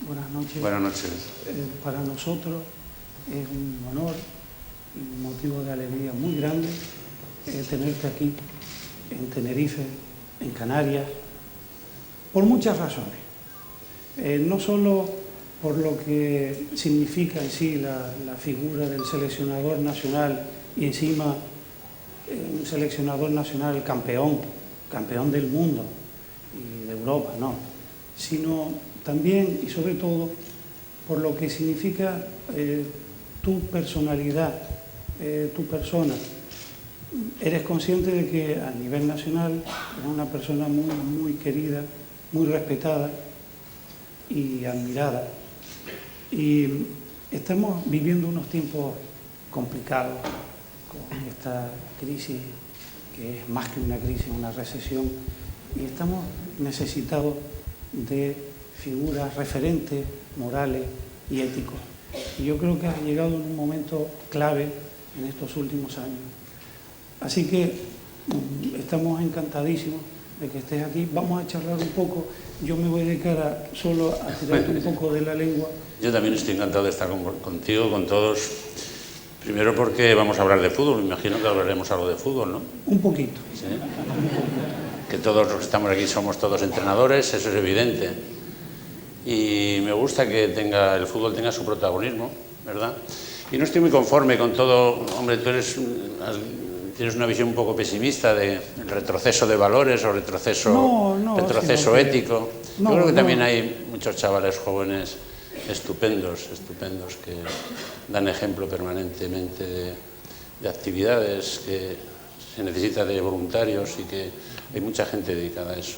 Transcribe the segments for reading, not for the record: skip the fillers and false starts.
Buenas noches. Buenas noches. Para nosotros es un honor y un motivo de alegría muy grande tenerte aquí, en Tenerife, en Canarias, por muchas razones. No solo por lo que significa en sí la figura del seleccionador nacional y encima un seleccionador nacional campeón del mundo y de Europa, no, sino también y sobre todo por lo que significa tu personalidad, tu persona. Eres consciente de que a nivel nacional eres una persona muy, muy querida, muy respetada y admirada. Y estamos viviendo unos tiempos complicados con esta crisis, que es más que una crisis, una recesión, y estamos necesitados de figuras referentes, morales y éticos. Y yo creo que has llegado en un momento clave en estos últimos años. Así que estamos encantadísimos de que estés aquí. Vamos a charlar un poco. Yo me voy a dedicar solo a tirarte un poco de la lengua. Yo también estoy encantado de estar contigo, con todos. Primero porque vamos a hablar de fútbol. Me imagino que hablaremos algo de fútbol, ¿no? Un poquito. ¿Sí? Que todos los que estamos aquí somos todos entrenadores, eso es evidente. Y me gusta que el fútbol tenga su protagonismo, ¿verdad? Y no estoy muy conforme con todo. Hombre, tú tienes una visión un poco pesimista del retroceso de valores o retroceso ético. Yo creo que también hay muchos chavales jóvenes estupendos que dan ejemplo permanentemente de actividades, que se necesita de voluntarios y que hay mucha gente dedicada a eso.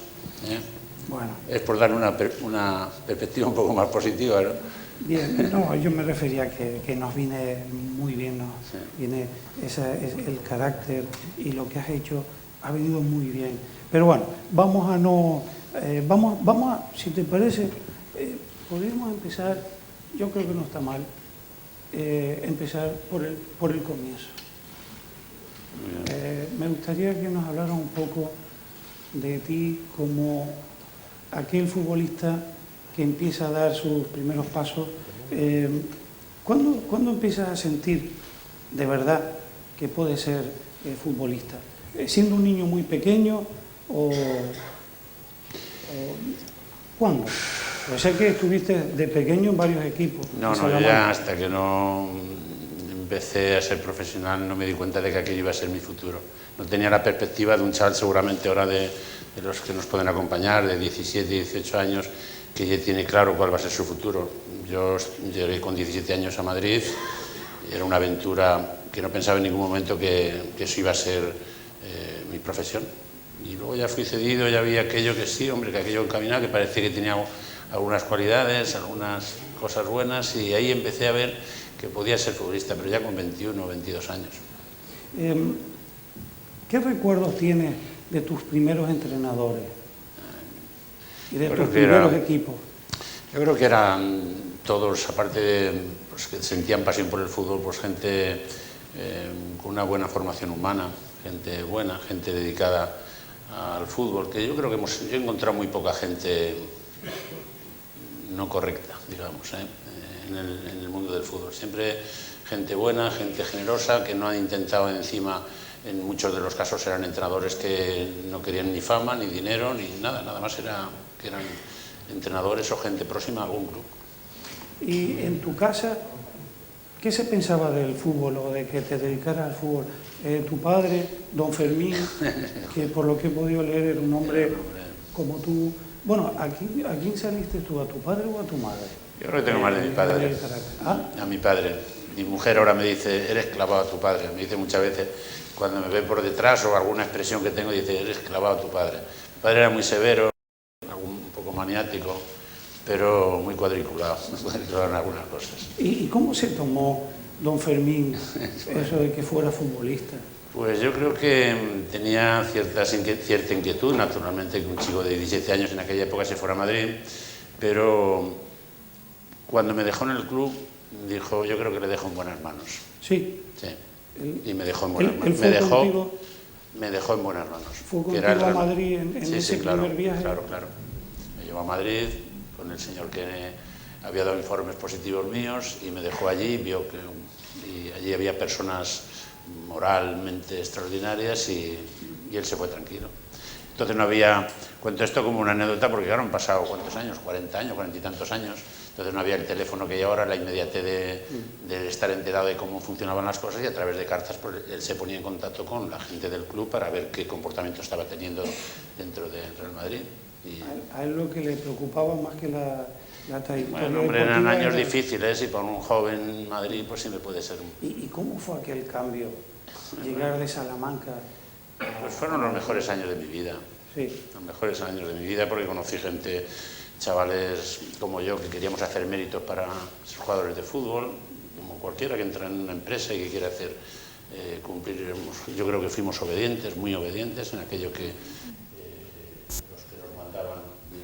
Bueno. Es por dar una perspectiva un poco más positiva, ¿no? Bien, no, yo me refería a que nos viene muy bien, ¿no? Sí. Viene el carácter y lo que has hecho ha venido muy bien. Pero bueno, vamos a, si te parece, podríamos empezar, yo creo que no está mal, empezar por el comienzo. Me gustaría que nos hablaras un poco de ti como aquel futbolista que empieza a dar sus primeros pasos. ¿Cuándo empiezas a sentir de verdad que puedes ser futbolista? ¿Siendo un niño muy pequeño o cuándo? Pues sé que estuviste de pequeño en varios equipos. No, yo ya hasta que no empecé a ser profesional no me di cuenta de que aquello iba a ser mi futuro. No tenía la perspectiva de un chaval seguramente ahora de los que nos pueden acompañar, de 17, 18 años, que ya tiene claro cuál va a ser su futuro. Yo llegué con 17 años a Madrid, era una aventura que no pensaba en ningún momento que eso iba a ser mi profesión. Y luego ya fui cedido, ya vi aquello que sí, hombre, que aquello encaminado, que parecía que tenía algunas cualidades, algunas cosas buenas, y ahí empecé a ver que podía ser futbolista, pero ya con 21 o 22 años. ¿Qué recuerdos tienes de tus primeros entrenadores y de tus primeros equipos? Yo creo que eran todos, aparte de pues, que sentían pasión por el fútbol, pues gente con una buena formación humana, gente buena, gente dedicada al fútbol, que yo creo que yo he encontrado muy poca gente no correcta, digamos, en el mundo del fútbol. Siempre gente buena, gente generosa, que no han intentado encima. En muchos de los casos eran entrenadores que no querían ni fama, ni dinero, ni nada más que eran entrenadores o gente próxima a algún club. ¿Y en tu casa qué se pensaba del fútbol o de que te dedicaras al fútbol? Tu padre, don Fermín, que por lo que he podido leer era un hombre como tú. Bueno, ¿a quién saliste tú? ¿A tu padre o a tu madre? Yo creo que tengo más de mi padre. ¿Ah? A mi padre. Mi mujer ahora me dice, eres clavado a tu padre. Me dice muchas veces, cuando me ve por detrás o alguna expresión que tengo, dice, eres clavado a tu padre. Mi padre era muy severo, un poco maniático, pero muy cuadriculado en algunas cosas. ¿Y cómo se tomó don Fermín eso de que fuera futbolista? Pues yo creo que tenía cierta inquietud, naturalmente, que un chico de 17 años en aquella época se fuera a Madrid, pero cuando me dejó en el club, dijo, yo creo que le dejo en buenas manos. Sí. Sí. Y me dejó en buenas manos. Me dejó en buenas manos. ¿Fue contigo a Madrid en ese primer viaje? Claro. Me llevó a Madrid con el señor que había dado informes positivos míos y me dejó allí, vio que y allí había personas moralmente extraordinarias y él se fue tranquilo. Entonces no había, cuento esto como una anécdota porque claro, han pasado ¿cuántos años? 40 años, 40 y tantos años. Entonces no había el teléfono que hay ahora, la inmediatez de estar enterado de cómo funcionaban las cosas, y a través de cartas pues, él se ponía en contacto con la gente del club para ver qué comportamiento estaba teniendo dentro del Real Madrid. Y a él lo que le preocupaba más que la trayectoria bueno, hombre, eran deportiva años era... difíciles y para un joven en Madrid pues siempre puede ser. ¿Y cómo fue aquel cambio? Llegar de Salamanca a... Pues fueron los mejores años de mi vida. Sí. Los mejores años de mi vida porque conocí gente, chavales como yo, que queríamos hacer méritos para ser jugadores de fútbol, como cualquiera que entra en una empresa y que quiere hacer cumplir. Yo creo que fuimos obedientes, muy obedientes en aquello que los que nos mandaban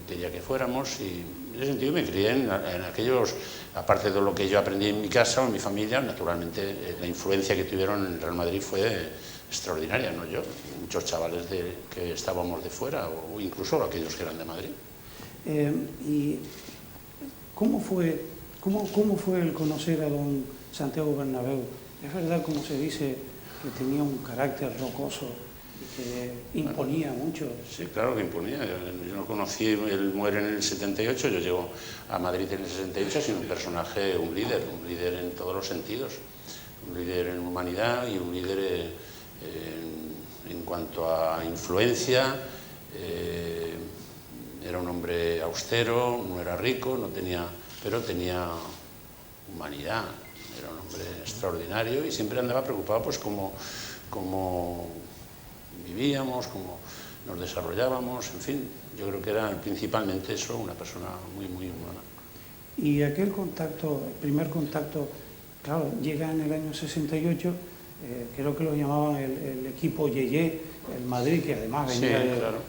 quería que fuéramos, y en ese sentido me crié en aquellos, aparte de lo que yo aprendí en mi casa o en mi familia, naturalmente la influencia que tuvieron en el Real Madrid fue extraordinaria, no yo, muchos chavales que estábamos de fuera o incluso aquellos que eran de Madrid. ¿Y cómo fue el conocer a don Santiago Bernabéu? ¿Es verdad, como se dice, que tenía un carácter rocoso y que imponía mucho? Sí, claro que imponía. Yo no conocí, él muere en el 78, yo llego a Madrid en el 68, sino un personaje, un líder en todos los sentidos. Un líder en humanidad y un líder en cuanto a influencia. Era un hombre austero, no era rico, pero tenía humanidad. Era un hombre extraordinario y siempre andaba preocupado pues cómo vivíamos, cómo nos desarrollábamos, en fin. Yo creo que era principalmente eso, una persona muy, muy humana. Y aquel contacto, el primer contacto, claro, llega en el año 68, creo que lo llamaban el equipo Yeye, el Madrid, que además venía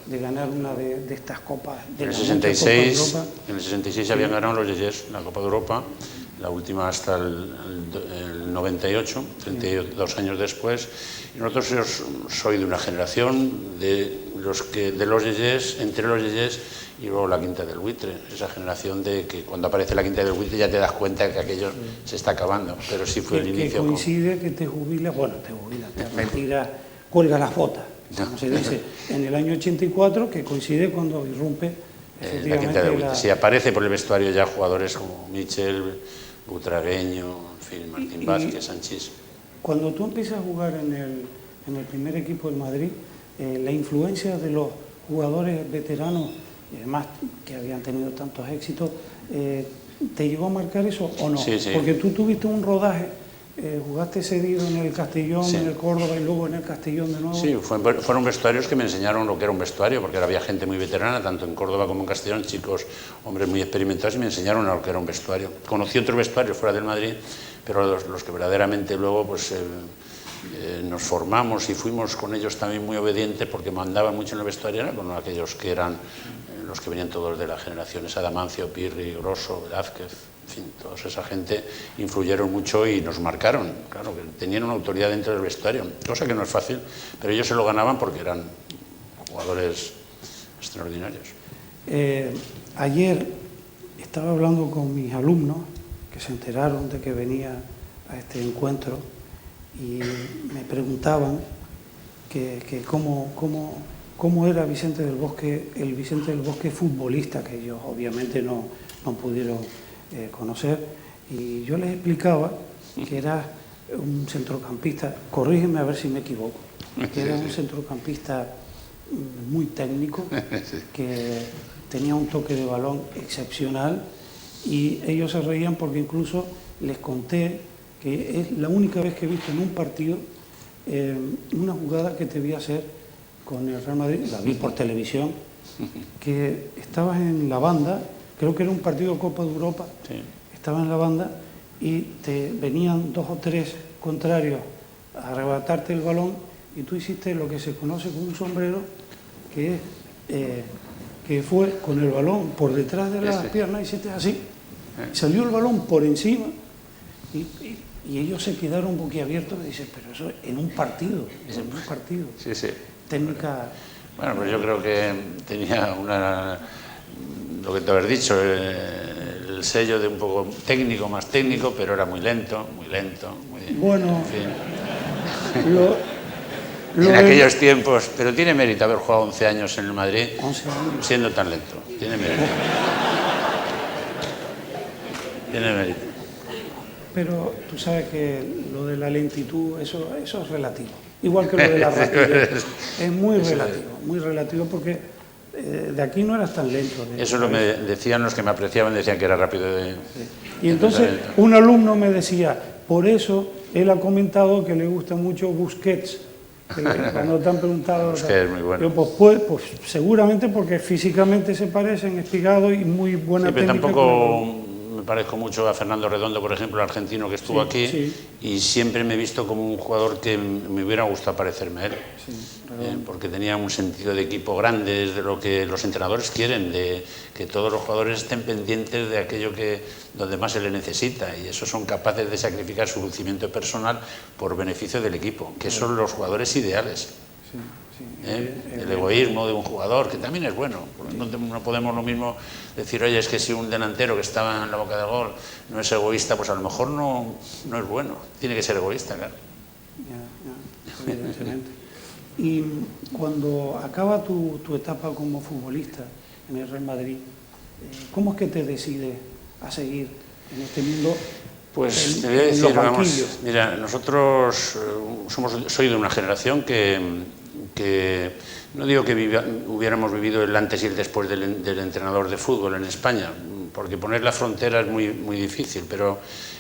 de ganar una de estas copas de en el la 66, Copa de Europa. En el 66 habían ganado los Yeyes la Copa de Europa, la última hasta el 98, 32 años después. Y nosotros soy de una generación de los Yeyes, entre los Yeyes y luego la Quinta del Buitre, esa generación de que cuando aparece la Quinta del Buitre ya te das cuenta de que aquello se está acabando, pero sí fue el inicio. Que coincide que te jubilas, te retiras, cuelga las botas, como se dice, en el año 84, que coincide cuando irrumpe la Quinta del Buitre. Sí, aparece por el vestuario ya jugadores como Michel, Butragueño, en fin, Martín Vázquez, Sanchís. Cuando tú empiezas a jugar en el primer equipo del Madrid, la influencia de los jugadores veteranos, y además que habían tenido tantos éxitos, ¿te llegó a marcar eso o no? Sí, sí. Porque tú tuviste un rodaje, jugaste cedido en el Castellón, sí, en el Córdoba y luego en el Castellón de nuevo. Sí, fueron vestuarios que me enseñaron lo que era un vestuario, porque había gente muy veterana, tanto en Córdoba como en Castellón, chicos, hombres muy experimentados, y me enseñaron lo que era un vestuario. Conocí otros vestuarios fuera del Madrid, pero los que verdaderamente luego pues nos formamos y fuimos con ellos también muy obedientes, porque mandaban mucho en el vestuario, eran con aquellos que eran los que venían todos de las generaciones, Adamancio, Pirri, Grosso, Velázquez, en fin, toda esa gente influyeron mucho y nos marcaron, claro, que tenían una autoridad dentro del vestuario, cosa que no es fácil, pero ellos se lo ganaban porque eran jugadores extraordinarios. Ayer estaba hablando con mis alumnos que se enteraron de que venía a este encuentro y me preguntaban que cómo era Vicente del Bosque, el Vicente del Bosque futbolista, que ellos obviamente no pudieron conocer, y yo les explicaba que era un centrocampista, corrígeme a ver si me equivoco, que era un centrocampista muy técnico, que tenía un toque de balón excepcional, y ellos se reían porque incluso les conté que es la única vez que he visto en un partido una jugada que te vi hacer con el Real Madrid, la vi por televisión, que estabas en la banda, creo que era un partido de Copa de Europa, sí, estabas en la banda y te venían 2 o 3 contrarios a arrebatarte el balón y tú hiciste lo que se conoce como un sombrero, que fue con el balón por detrás de las piernas, hiciste así, salió el balón por encima y ellos se quedaron boquiabiertos y dicen, pero eso en un partido, Sí, sí. Técnica. Bueno, pues yo creo que tenía lo que te habías dicho, el sello de un poco técnico, más técnico, pero era muy lento, muy... Bueno, en fin. Lo en aquellos tiempos, pero tiene mérito haber jugado 11 años en el Madrid 11 años. siendo tan lento, tiene mérito. Tiene mérito. Pero tú sabes que lo de la lentitud, eso es relativo. Igual que lo de la rapidez. Es muy relativo porque de aquí no eras tan lento. Eso lo me decían los que me apreciaban, decían que era rápido de... Y entonces un alumno me decía, por eso él ha comentado que le gusta mucho Busquets. Cuando te han preguntado... Busquets, muy bueno. Yo, pues seguramente porque físicamente se parecen, Espigado y muy buena sí, pero técnica. Tampoco me parezco mucho a Fernando Redondo, por ejemplo, el argentino que estuvo aquí, y siempre me he visto como un jugador que me hubiera gustado parecerme a él, porque tenía un sentido de equipo grande, es de lo que los entrenadores quieren, de que todos los jugadores estén pendientes de aquello donde más se le necesita, y eso son capaces de sacrificar su lucimiento personal por beneficio del equipo, que son los jugadores ideales. El egoísmo de un jugador, que también es bueno. No podemos lo mismo decir, oye, es que si un delantero que estaba en la boca del gol no es egoísta, pues a lo mejor no es bueno. Tiene que ser egoísta, claro. Ya, evidentemente. Y cuando acaba tu etapa como futbolista en el Real Madrid, ¿cómo es que te decides a seguir en este mundo? Pues te voy a decir, vamos, mira, nosotros soy de una generación que no digo que hubiéramos vivido el antes y el después del entrenador de fútbol en España, porque poner la frontera es muy difícil, pero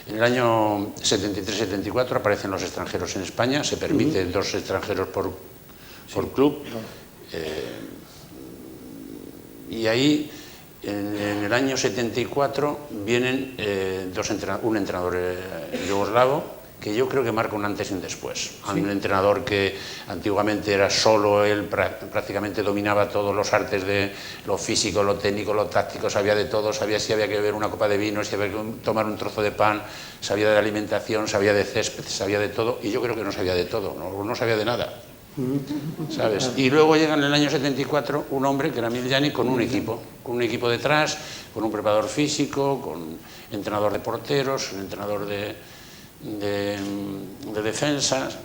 en el año 73-74 aparecen los extranjeros en España, se permite 2 extranjeros por club, y ahí en el año 74 vienen un entrenador yugoslavo, que yo creo que marca un antes y un después. Un entrenador que antiguamente era solo él, prácticamente dominaba todos los artes de lo físico, lo técnico, lo táctico, sabía de todo, sabía si había que beber una copa de vino, si había que tomar un trozo de pan, sabía de alimentación, sabía de césped, sabía de todo, y yo creo que no sabía de todo, no sabía de nada, ¿sabes? Y luego llega en el año 74 un hombre que era Miljani con un equipo detrás, con un preparador físico, con entrenador de porteros, un entrenador de defensas,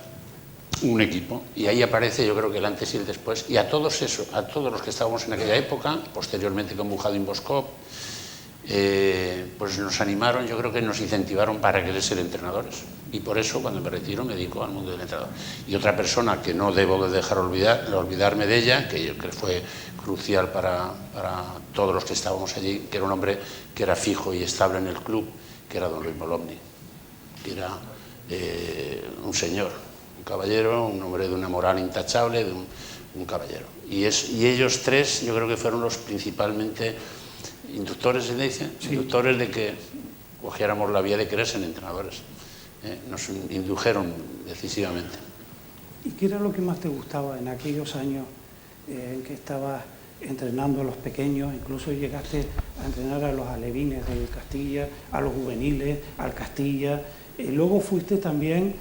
un equipo, y ahí aparece yo creo que el antes y el después, y a todos los que estábamos en aquella época, posteriormente con Bujadin Boskov, pues nos animaron, yo creo que nos incentivaron para querer ser entrenadores, y por eso cuando me retiro me dedico al mundo del entrenador. Y otra persona que no debo de dejar olvidarme de ella, que yo creo que fue crucial para todos los que estábamos allí, que era un hombre que era fijo y estable en el club, que era don Luis Molomni, que era un señor, un caballero, un hombre de una moral intachable, de un caballero. Y ellos 3 yo creo que fueron los principalmente inductores, ¿se dice? Inductores de que cogiéramos la vía de querer ser entrenadores. Nos indujeron decisivamente. ¿Y qué era lo que más te gustaba en aquellos años en que estabas entrenando a los pequeños? Incluso llegaste a entrenar a los alevines del Castilla, a los juveniles, al Castilla. Luego fuiste también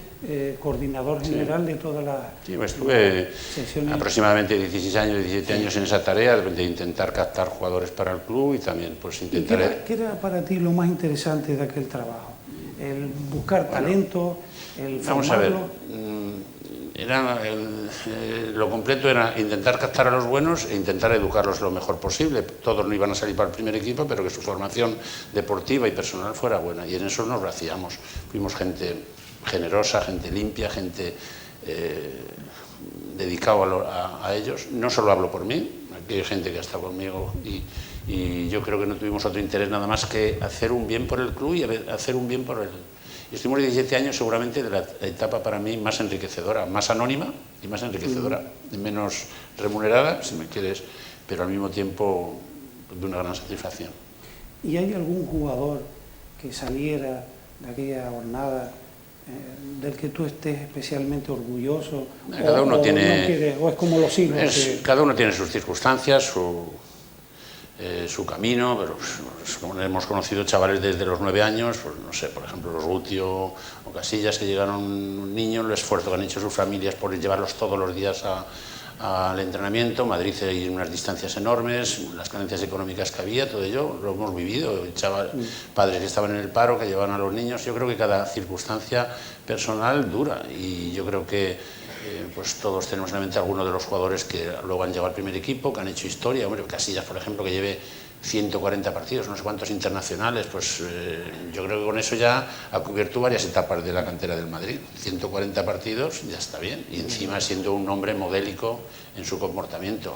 coordinador general de todas las estuve secciones. Aproximadamente 16 años, 17 años en esa tarea de intentar captar jugadores para el club y también pues intentar... ¿Qué era para ti lo más interesante de aquel trabajo? ¿El buscar talento, el formarlo? Vamos a ver, lo completo era intentar captar a los buenos e intentar educarlos lo mejor posible. Todos no iban a salir para el primer equipo, pero que su formación deportiva y personal fuera buena, y en eso nos lo hacíamos. Fuimos gente generosa, gente limpia, gente dedicada a ellos. No solo hablo por mí, aquí hay gente que ha estado conmigo y yo creo que no tuvimos otro interés nada más que hacer un bien por el club y hacer un bien por el... Y estuvimos 17 años seguramente de la etapa para mí más enriquecedora, más anónima y más enriquecedora, y menos remunerada, si me quieres, pero al mismo tiempo de una gran satisfacción. ¿Y hay algún jugador que saliera de aquella jornada del que tú estés especialmente orgulloso? Cada uno tiene... ¿O es como los hijos? Cada uno tiene sus circunstancias, su camino, pero pues, hemos conocido chavales desde los 9 años, pues, no sé, por ejemplo, los Gutio o Casillas, que llegaron niños, el esfuerzo que han hecho sus familias por llevarlos todos los días al entrenamiento. Madrid hay unas distancias enormes, las carencias económicas que había, todo ello lo hemos vivido. Padres que estaban en el paro, que llevaban a los niños. Yo creo que cada circunstancia personal dura, y yo creo que pues todos tenemos en la mente algunos de los jugadores que luego han llegado al primer equipo, que han hecho historia. Hombre, Casillas, por ejemplo, que lleve 140 partidos, no sé cuántos internacionales, pues yo creo que con eso ya ha cubierto varias etapas de la cantera del Madrid. 140 partidos, ya está bien, y encima siendo un hombre modélico en su comportamiento.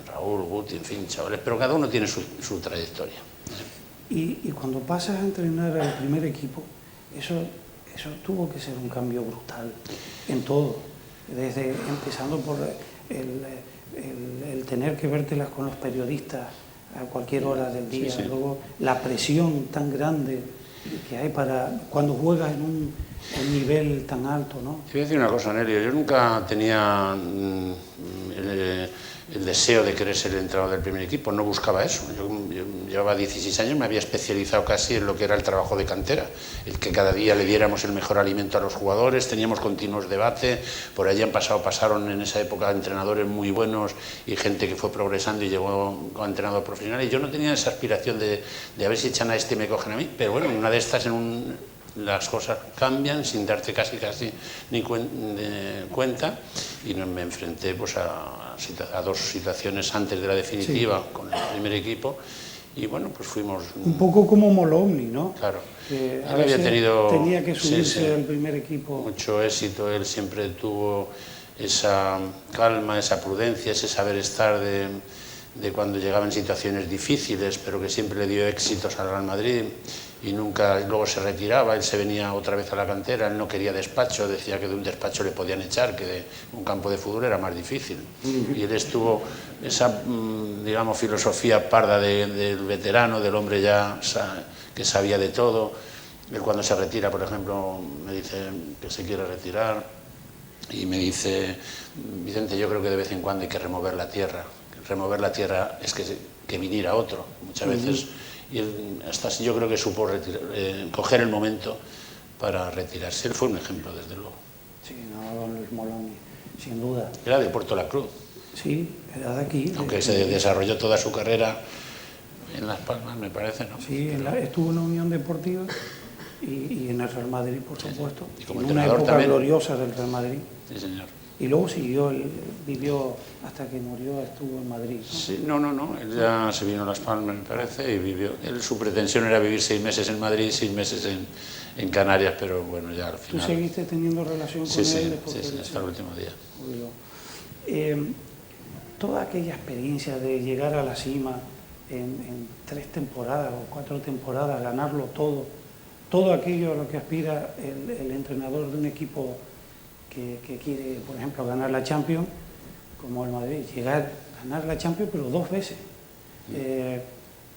Raúl, Guti, en fin, chavales, pero cada uno tiene su trayectoria. Y cuando pasas a entrenar al primer equipo, eso tuvo que ser un cambio brutal en todo, desde empezando por el tener que vértelas con los periodistas a cualquier hora del día, sí. Luego la presión tan grande que hay para cuando juegas en un nivel tan alto, ¿no? Te voy a decir una cosa, Nelio, yo nunca tenía el deseo de querer ser el entrenador del primer equipo, no buscaba eso. Yo llevaba 16 años, me había especializado casi en lo que era el trabajo de cantera, el que cada día le diéramos el mejor alimento a los jugadores, teníamos continuos debates, por allí pasaron en esa época entrenadores muy buenos y gente que fue progresando y llegó a entrenador profesional, y yo no tenía esa aspiración de a ver si echan a este y me cogen a mí, pero bueno, una de estas las cosas cambian sin darte casi ni cuenta, y me enfrenté pues a dos situaciones antes de la definitiva, sí, con el primer equipo, y bueno, pues fuimos... Un poco como Molomni, ¿no? Claro. Que a veces tenía que subirse al primer equipo. Mucho éxito, él siempre tuvo esa calma, esa prudencia, ese saber estar de cuando llegaba en situaciones difíciles, pero que siempre le dio éxitos al Real Madrid, y luego se retiraba, él se venía otra vez a la cantera, él no quería despacho, decía que de un despacho le podían echar, que de un campo de fútbol era más difícil. Y él estuvo esa, digamos, filosofía parda del veterano, del hombre ya que sabía de todo. Él cuando se retira, por ejemplo, me dice que se quiere retirar, y me dice: Vicente, yo creo que de vez en cuando hay que remover la tierra. Remover la tierra es que viniera otro, muchas veces. Y él, hasta así, yo creo que supo coger el momento para retirarse. Él fue un ejemplo, desde luego. Sí, no, don Luis Molomni, sin duda. Era de Puerto La Cruz. Sí, era de aquí. Aunque se desarrolló toda su carrera en Las Palmas, me parece, ¿no? Sí, estuvo en la Unión Deportiva y en el Real Madrid, por supuesto. Sí, y como en una época también gloriosa del Real Madrid. Sí, señor. Y luego vivió hasta que murió, estuvo en Madrid, ¿no? Sí, no, él ya se vino a Las Palmas, me parece, y vivió. Su pretensión era vivir 6 meses en Madrid, 6 meses en Canarias, pero bueno, ya al final... ¿Tú seguiste teniendo relación con él? Sí, hasta el último día. Toda aquella experiencia de llegar a la cima en 3 temporadas o 4 temporadas, ganarlo todo aquello a lo que aspira el entrenador de un equipo que quiere, por ejemplo, ganar la Champions, como el Madrid, ganar la Champions, pero 2 veces,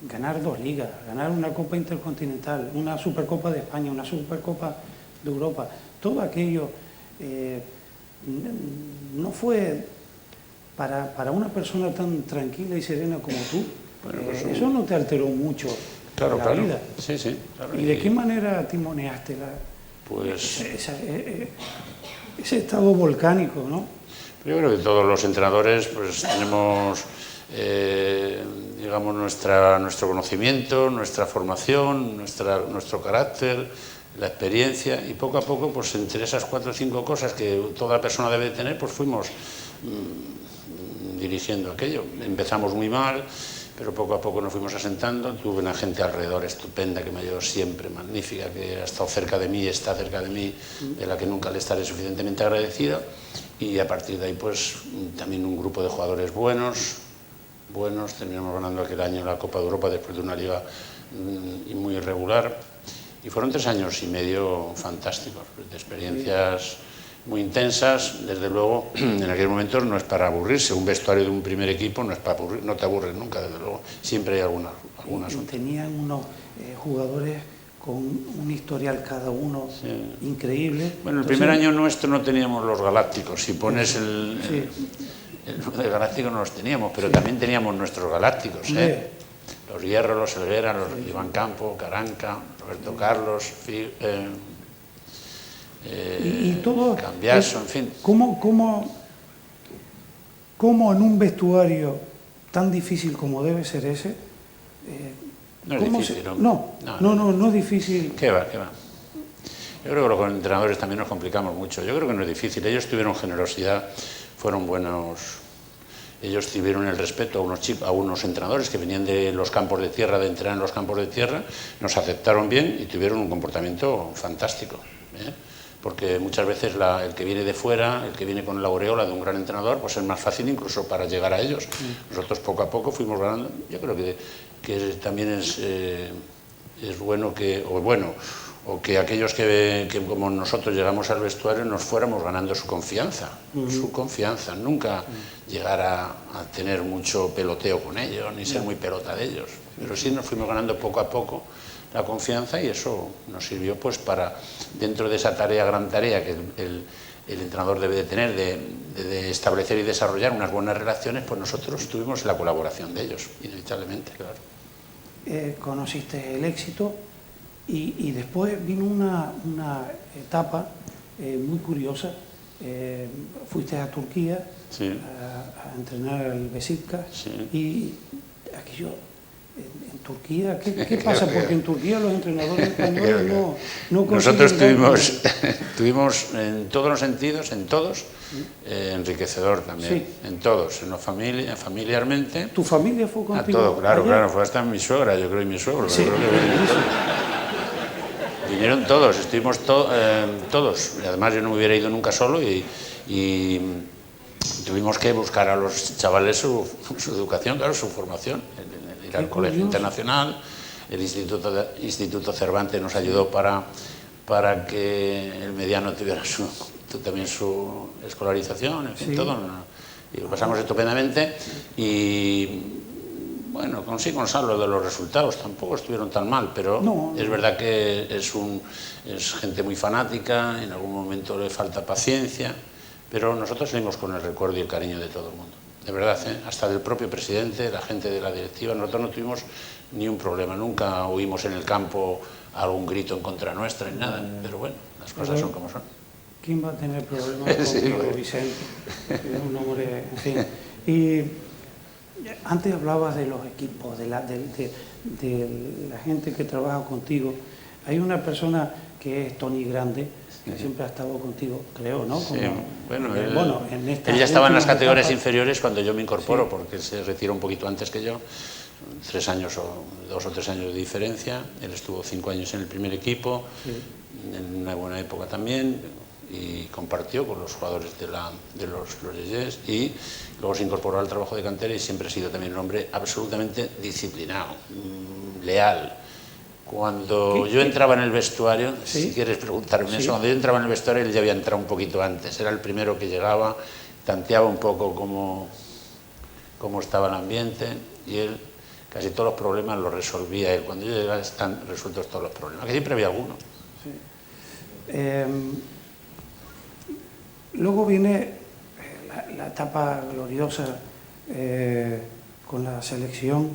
ganar 2 ligas, ganar una Copa Intercontinental, una Supercopa de España, una Supercopa de Europa, todo aquello no fue para una persona tan tranquila y serena como tú. Bueno, pues eso no te alteró mucho la vida. Sí, claro. ¿Y de qué manera timoneaste ese estado volcánico, no? Yo creo que todos los entrenadores pues tenemos digamos nuestro conocimiento, nuestra formación, nuestro carácter, la experiencia, y poco a poco pues entre esas 4 o 5 cosas que toda persona debe tener, pues fuimos dirigiendo aquello. Empezamos muy mal, pero poco a poco nos fuimos asentando. Tuve una gente alrededor estupenda que me ayudó siempre, magnífica, que ha estado cerca de mí, está cerca de mí, de la que nunca le estaré suficientemente agradecido, y a partir de ahí pues también un grupo de jugadores buenos, terminamos ganando aquel año la Copa de Europa después de una liga muy irregular, y fueron 3 años y medio fantásticos, de experiencias muy intensas. Desde luego, en aquel momento no es para aburrirse. Un vestuario de un primer equipo no es para aburrir, no te aburres nunca, desde luego. Siempre hay alguna tenían unos jugadores con un historial cada uno increíble. Bueno, el primer año nuestro no teníamos los galácticos. Si pones el de galácticos no los teníamos, pero también teníamos nuestros galácticos, los Hierro, los Helguera, los Iván Campo, Caranca, Roberto Carlos, y todo Cambiaso, en fin. ¿Cómo cómo en un vestuario tan difícil como debe ser ese... no es difícil, no es difícil. ¿Qué va? Yo creo que los entrenadores también nos complicamos mucho. Yo creo que no es difícil. Ellos tuvieron generosidad, fueron buenos. Ellos tuvieron el respeto a unos entrenadores que venían de los campos de tierra, de entrenar en los campos de tierra, nos aceptaron bien y tuvieron un comportamiento fantástico, ¿eh? Porque muchas veces el que viene de fuera, el que viene con la aureola de un gran entrenador, pues es más fácil incluso para llegar a ellos. Nosotros poco a poco fuimos ganando. Yo creo que también es bueno que aquellos que como nosotros llegamos al vestuario nos fuéramos ganando su confianza, su confianza, nunca llegar a tener mucho peloteo con ellos, ni ser muy pelota de ellos, pero sí nos fuimos ganando poco a poco la confianza y eso nos sirvió pues para, dentro de esa gran tarea que el entrenador debe de tener, de establecer y desarrollar unas buenas relaciones, pues nosotros tuvimos la colaboración de ellos, inevitablemente, claro. Conociste el éxito. Y después vino una etapa muy curiosa. Fuiste a Turquía, sí, a entrenar al Beşiktaş, sí. Y aquello, en Turquía, ¿qué pasa? Porque en Turquía los entrenadores españoles no nosotros tuvimos en todos los sentidos, en todos, enriquecedor también, sí. En todos, en la familia, familiarmente. ¿Tu familia fue contigo? A todo, claro, fue hasta mi suegra, yo creo, y mi suegro. Sí. Vinieron todos, estuvimos todos, y además yo no me hubiera ido nunca solo y tuvimos que buscar a los chavales su educación, claro, su formación, ir al colegio internacional, el Instituto Cervantes nos ayudó para que el mediano tuviera también su escolarización, en fin, sí. Todo, y lo pasamos estupendamente y... Bueno, sí, Gonzalo, de los resultados tampoco estuvieron tan mal, pero es verdad que es gente muy fanática, en algún momento le falta paciencia, pero nosotros seguimos con el recuerdo y el cariño de todo el mundo. De verdad, hasta del propio presidente, la gente de la directiva, nosotros no tuvimos ni un problema, nunca oímos en el campo algún grito en contra nuestra ni nada, pero bueno, las cosas son como son. ¿Quién va a tener problemas con Vicente? Es un hombre, en fin. Y antes hablabas de los equipos, de la gente que trabaja contigo. Hay una persona que es Tony Grande, que siempre ha estado contigo, creo, ¿no? Sí, bueno, él ya estaba en las categorías inferiores cuando yo me incorporo, sí. Porque él se retiró un poquito antes que yo, 2 o 3 años de diferencia. Él estuvo 5 años en el primer equipo, sí. En una buena época también, y compartió con los jugadores de los Lorellés y luego se incorporó al trabajo de cantera y siempre ha sido también un hombre absolutamente disciplinado, leal. Cuando yo entraba en el vestuario, ¿sí? Si quieres preguntarme eso, cuando yo entraba en el vestuario él ya había entrado un poquito antes, era el primero que llegaba, tanteaba un poco cómo estaba el ambiente y él casi todos los problemas los resolvía él. Cuando yo llegaba están resueltos todos los problemas, que siempre había alguno. Sí. Luego viene la etapa gloriosa con la selección.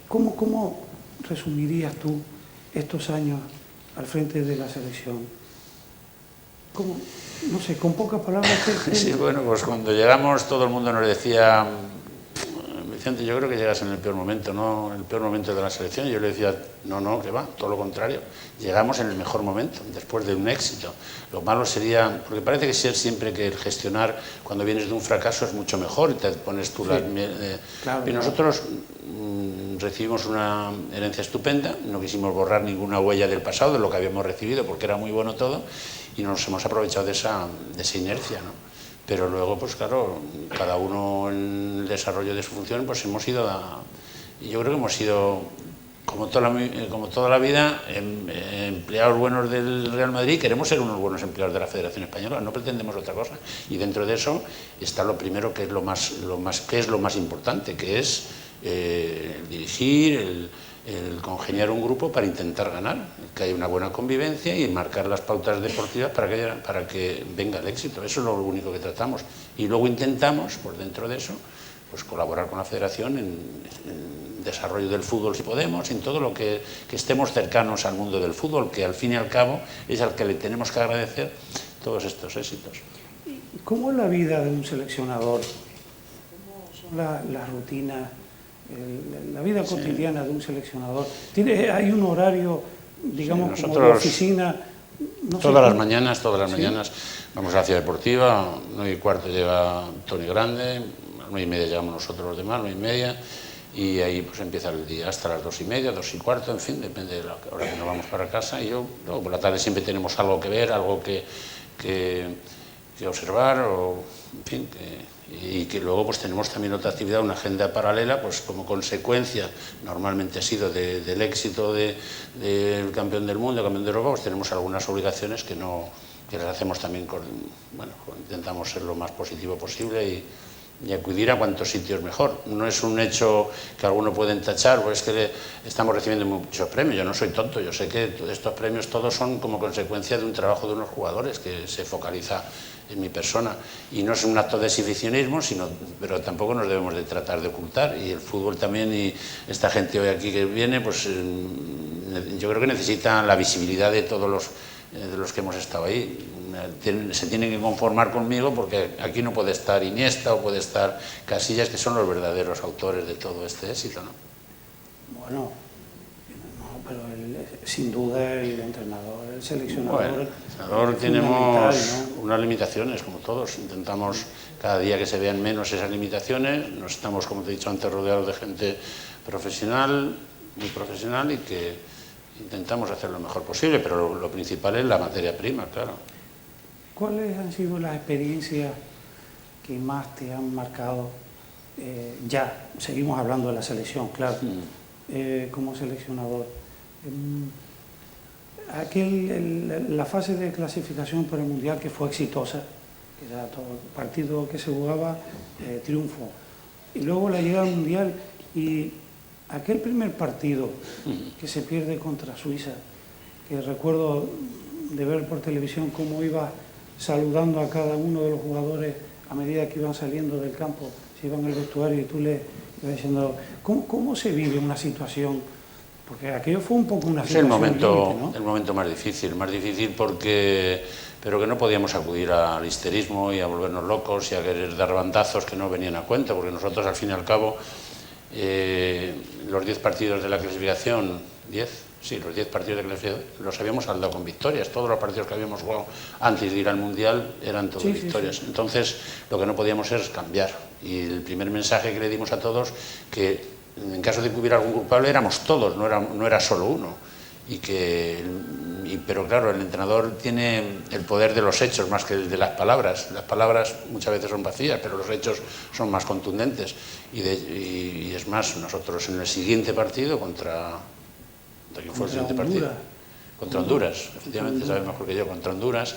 ¿Cómo resumirías tú estos años al frente de la selección? No sé, con pocas palabras. Sí, bueno, pues cuando llegamos todo el mundo nos decía... Vicente, yo creo que llegas en el peor momento, ¿no? El peor momento de la selección. Y yo le decía, no, que va, todo lo contrario. Llegamos en el mejor momento, después de un éxito. Lo malo sería, porque parece que siempre que el gestionar, cuando vienes de un fracaso, es mucho mejor y te pones tú las... Claro, y nosotros recibimos una herencia estupenda, no quisimos borrar ninguna huella del pasado, de lo que habíamos recibido, porque era muy bueno todo, y nos hemos aprovechado de esa inercia, ¿no? Pero luego, pues claro, cada uno en el desarrollo de su función, pues hemos ido y yo creo que hemos sido, como toda la vida, empleados buenos del Real Madrid, queremos ser unos buenos empleados de la Federación Española, no pretendemos otra cosa. Y dentro de eso está lo primero, que es lo más importante, que es el dirigir, el congeniar un grupo para intentar ganar, que haya una buena convivencia y marcar las pautas deportivas para que venga el éxito. Eso es lo único que tratamos. Y luego intentamos, por dentro de eso, pues colaborar con la Federación en desarrollo del fútbol si podemos, en todo lo que estemos cercanos al mundo del fútbol, que al fin y al cabo es al que le tenemos que agradecer todos estos éxitos. ¿Cómo es la vida de un seleccionador? ¿Cómo son las rutinas, la vida cotidiana de un seleccionador? ¿Hay un horario, digamos, como de oficina? No todas las mañanas vamos a la ciudad deportiva, 9:15 llega Toni Grande, a las 9:30 llegamos nosotros los demás, 9:30, y ahí pues empieza el día hasta las 2:30, 2:15, en fin, depende de la hora que nos vamos para casa. Y luego por la tarde siempre tenemos algo que ver, algo que observar, o en fin, y que luego pues tenemos también otra actividad, una agenda paralela, pues como consecuencia, normalmente ha sido del éxito del campeón del mundo, campeón de Europa, pues tenemos algunas obligaciones que las hacemos también, intentamos ser lo más positivo posible y acudir a cuantos sitios mejor. No es un hecho que alguno pueden tachar, pues es que estamos recibiendo muchos premios. Yo no soy tonto, yo sé que estos premios todos son como consecuencia de un trabajo de unos jugadores que se focaliza en mi persona, y no es un acto de exhibicionismo, pero tampoco nos debemos de tratar de ocultar, y el fútbol también, y esta gente hoy aquí que viene, pues yo creo que necesita la visibilidad de todos los que hemos estado ahí. Se tienen que conformar conmigo, porque aquí no puede estar Iniesta o puede estar Casillas, que son los verdaderos autores de todo este éxito, ¿no? Bueno, pero sin duda el entrenador, el seleccionador... Bueno, el entrenador tenemos unas limitaciones, como todos. Intentamos cada día que se vean menos esas limitaciones. Nos estamos, como te he dicho antes, rodeados de gente profesional, muy profesional, y que intentamos hacer lo mejor posible, pero lo principal es la materia prima, claro. ¿Cuáles han sido las experiencias que más te han marcado? Ya, seguimos hablando de la selección, claro, como seleccionador. La fase de clasificación para el Mundial, que fue exitosa, que era todo el partido que se jugaba, triunfo. Y luego la llegada al Mundial, y aquel primer partido que se pierde contra Suiza, que recuerdo de ver por televisión cómo iba saludando a cada uno de los jugadores a medida que iban saliendo del campo, se iban al vestuario, y tú le ibas diciendo, ¿cómo se vive una situación? Porque aquello fue un poco una situación límite, ¿no? El momento más difícil pero que no podíamos acudir al histerismo y a volvernos locos y a querer dar bandazos que no venían a cuenta, porque nosotros, al fin y al cabo, los 10 partidos de la clasificación, los 10 partidos de clasificación los habíamos saldado con victorias. Todos los partidos que habíamos jugado antes de ir al Mundial eran todos victorias. Sí. Entonces, lo que no podíamos es cambiar. Y el primer mensaje que le dimos a todos, que en caso de que hubiera algún culpable, éramos todos, no era solo uno. Pero claro, el entrenador tiene el poder de los hechos más que el de las palabras. Las palabras muchas veces son vacías, pero los hechos son más contundentes. Y es más, nosotros en el siguiente partido ¿quién fue el siguiente partido? Contra Honduras, efectivamente, sabes mejor que yo, contra Honduras,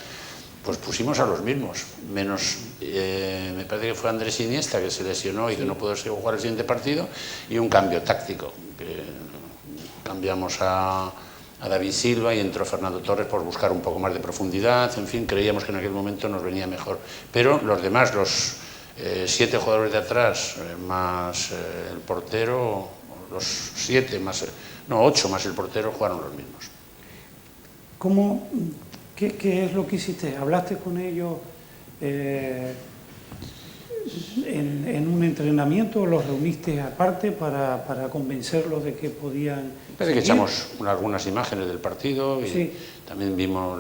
pues pusimos a los mismos, menos, me parece que fue Andrés Iniesta, que se lesionó y que no pudo jugar el siguiente partido, y un cambio táctico, que cambiamos a David Silva y entró Fernando Torres por buscar un poco más de profundidad. En fin, creíamos que en aquel momento nos venía mejor, pero los demás, los 7 jugadores de atrás, más el portero, los 8 más el portero, jugaron los mismos. ¿Qué es lo que hiciste? ¿Hablaste con ellos en un entrenamiento, o los reuniste aparte para convencerlos de que podían? Parece que echamos algunas imágenes del partido, y también vimos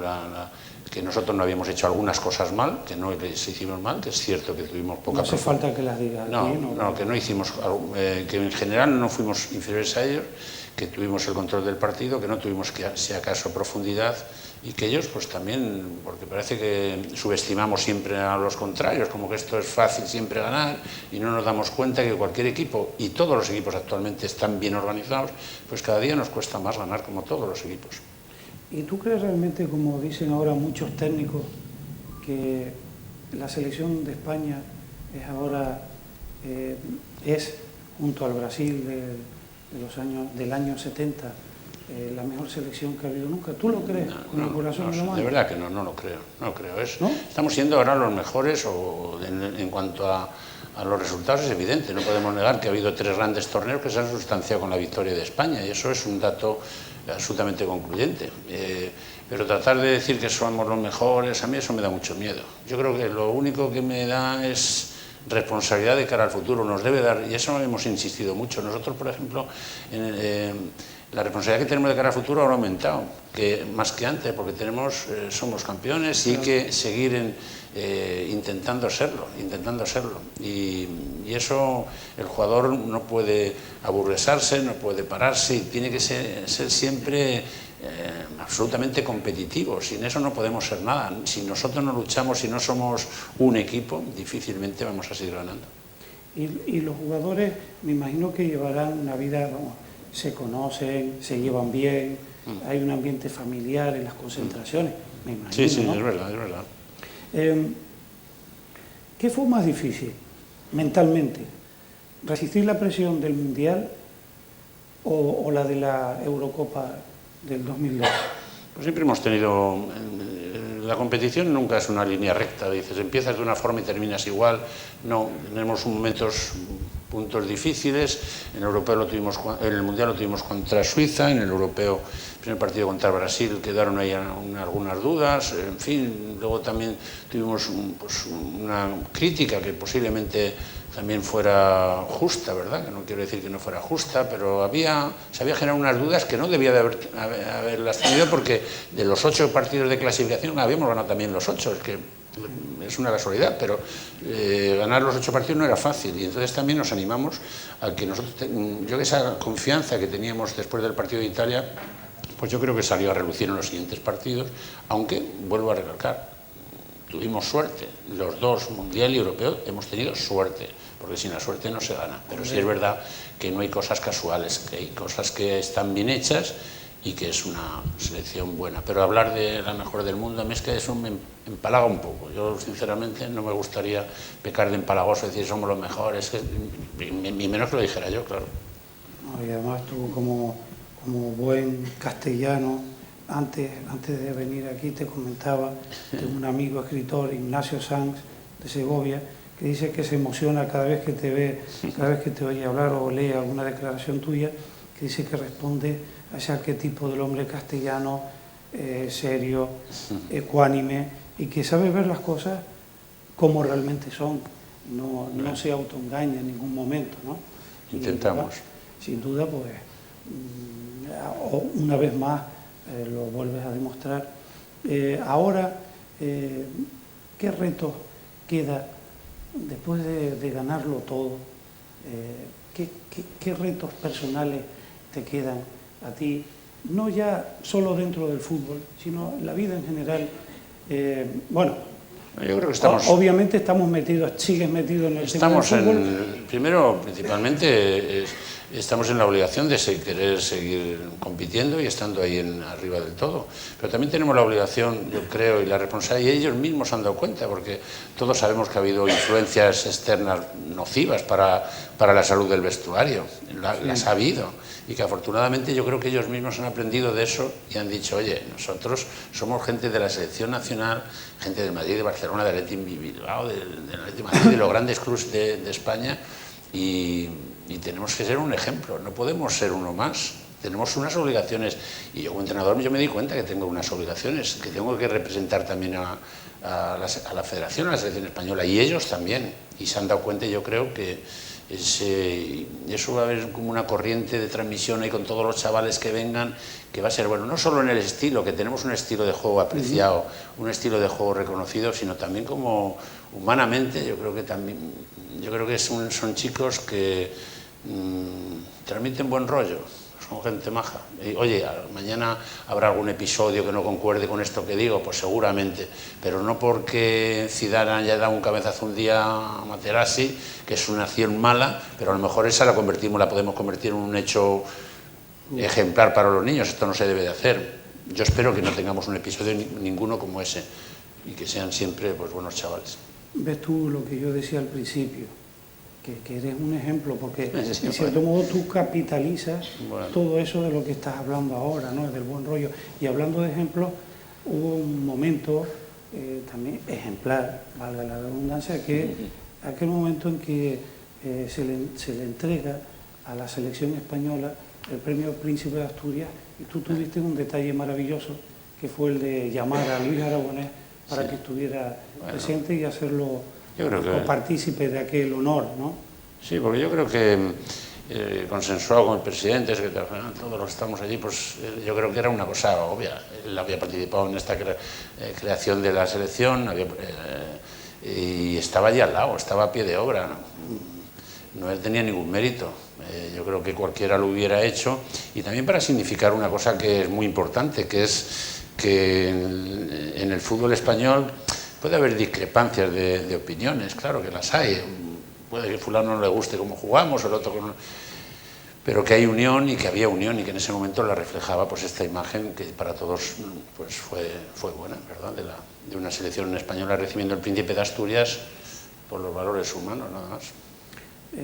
que nosotros no habíamos hecho algunas cosas mal, que no les hicimos mal, que es cierto que tuvimos poca... No hace falta que las digas. No, que no hicimos, que en general no fuimos inferiores a ellos, que tuvimos el control del partido, que no tuvimos, si acaso, profundidad, y que ellos pues también, porque parece que subestimamos siempre a los contrarios, como que esto es fácil siempre ganar, y no nos damos cuenta que cualquier equipo, y todos los equipos actualmente están bien organizados, pues cada día nos cuesta más ganar, como todos los equipos. ¿Y tú crees realmente, como dicen ahora muchos técnicos, que la selección de España es ahora, junto al Brasil del año 70, la mejor selección que ha habido nunca. ¿Tú lo crees? Con el corazón en la mano. De verdad que no lo creo. No creo. ¿No? Estamos siendo ahora los mejores en cuanto a los resultados, es evidente. No podemos negar que ha habido 3 grandes torneos que se han sustanciado con la victoria de España, y eso es un dato absolutamente concluyente. Pero tratar de decir que somos los mejores, a mí eso me da mucho miedo. Yo creo que lo único que me da es responsabilidad de cara al futuro. Nos debe dar, y eso hemos insistido mucho. Nosotros, por ejemplo, la responsabilidad que tenemos de cara al futuro ha aumentado, más que antes, porque somos campeones y hay que seguir intentando serlo. Y eso, el jugador no puede aburguesarse, no puede pararse, y tiene que ser siempre absolutamente competitivo. Sin eso no podemos ser nada. Si nosotros no luchamos, si no somos un equipo, difícilmente vamos a seguir ganando. Y los jugadores, me imagino que llevarán una vida, vamos, se conocen, se llevan bien, hay un ambiente familiar en las concentraciones, me imagino, Sí, ¿no? es verdad. ¿Qué fue más difícil mentalmente? ¿Resistir la presión del Mundial o la de la Eurocopa del 2002? Pues siempre hemos tenido... La competición nunca es una línea recta, dices, empiezas de una forma y terminas igual. No, tenemos puntos difíciles. En el Mundial lo tuvimos contra Suiza, en el Europeo, el primer partido contra Brasil, quedaron ahí algunas dudas. En fin, luego también tuvimos una crítica que posiblemente también fuera justa, ¿verdad? Que no quiero decir que no fuera justa, pero se había generado unas dudas que no debía de haberlas tenido, porque de los 8 partidos de clasificación habíamos ganado también los 8, es que es una casualidad, pero ganar los 8 partidos no era fácil, y entonces también nos animamos a que esa confianza que teníamos después del partido de Italia, pues yo creo que salió a relucir en los siguientes partidos, aunque, vuelvo a recalcar, tuvimos suerte. Los 2, Mundial y Europeo, hemos tenido suerte, porque sin la suerte no se gana. Pero sí es verdad que no hay cosas casuales, que hay cosas que están bien hechas y que es una selección buena. Pero hablar de la mejor del mundo, a mí es que eso me empalaga un poco. Yo, sinceramente, no me gustaría pecar de empalagoso, decir somos los mejores, ni menos que lo dijera yo, claro. No, y además tú, como buen castellano, antes de venir aquí te comentaba de un amigo escritor, Ignacio Sanz, de Segovia, que dice que se emociona cada vez que te ve, cada vez que te oye hablar o lee alguna declaración tuya, que dice que responde a ese arquetipo del hombre castellano, serio, ecuánime, y que sabe ver las cosas como realmente son, no se autoengaña en ningún momento, ¿no? Intentamos. Y, sin duda, pues, una vez más, lo vuelves a demostrar. Ahora, ¿qué retos queda después de ganarlo todo? ¿Qué retos personales te quedan a ti? No ya solo dentro del fútbol, sino en la vida en general. Bueno, yo creo que obviamente sigues metido en el tema del fútbol. Primero, principalmente, estamos en la obligación de querer seguir compitiendo y estando ahí arriba del todo. Pero también tenemos la obligación, yo creo, y la responsabilidad, y ellos mismos se han dado cuenta, porque todos sabemos que ha habido influencias externas nocivas para la salud del vestuario, las ha habido, y que afortunadamente yo creo que ellos mismos han aprendido de eso y han dicho, oye, nosotros somos gente de la selección nacional, gente de Madrid, de Barcelona, del Athletic Bilbao, del Athletic Madrid, de los grandes clubes de España, y tenemos que ser un ejemplo, no podemos ser uno más. Tenemos unas obligaciones, y yo como entrenador yo me di cuenta que tengo unas obligaciones, que tengo que representar también a la Federación, a la Selección Española, y ellos también, y se han dado cuenta, y yo creo que eso va a haber como una corriente de transmisión ahí con todos los chavales que vengan, que va a ser bueno, no solo en el estilo, que tenemos un estilo de juego apreciado, un estilo de juego reconocido, sino también como humanamente, yo creo que son chicos que transmiten buen rollo, son gente maja. Y, oye, mañana habrá algún episodio que no concuerde con esto que digo, pues seguramente, pero no porque Zidane haya dado un cabezazo un día a Materazzi, que es una acción mala, pero a lo mejor esa la podemos convertir en un hecho ejemplar para los niños. Esto no se debe de hacer. Yo espero que no tengamos un episodio ninguno como ese, y que sean siempre pues buenos chavales. Ves tú lo que yo decía al principio, que eres un ejemplo, porque Sí, en cierto modo tú capitalizas bueno, todo eso de lo que estás hablando ahora, ¿no? Del buen rollo. Y hablando de ejemplos, hubo un momento también ejemplar, valga la redundancia, que aquel momento en que se le entrega a la selección española el premio Príncipe de Asturias, y tú tuviste un detalle maravilloso, que fue el de llamar a Luis Aragonés para que estuviera presente y hacerlo partícipe de aquel honor, ¿no? Sí, porque yo creo que consensuado con el presidente, secretario general, todos los que estamos allí, pues yo creo que era una cosa obvia. Él había participado en esta creación de la selección y estaba allí al lado, estaba a pie de obra, no tenía ningún mérito. Yo creo que cualquiera lo hubiera hecho, y también para significar una cosa que es muy importante, que es que en el fútbol español puede haber discrepancias de opiniones, claro que las hay. Puede que a fulano no le guste cómo jugamos, el otro pero que hay unión, y que había unión, y que en ese momento la reflejaba pues esta imagen que para todos pues fue buena, ¿verdad? De una selección española recibiendo el Príncipe de Asturias por los valores humanos, nada más.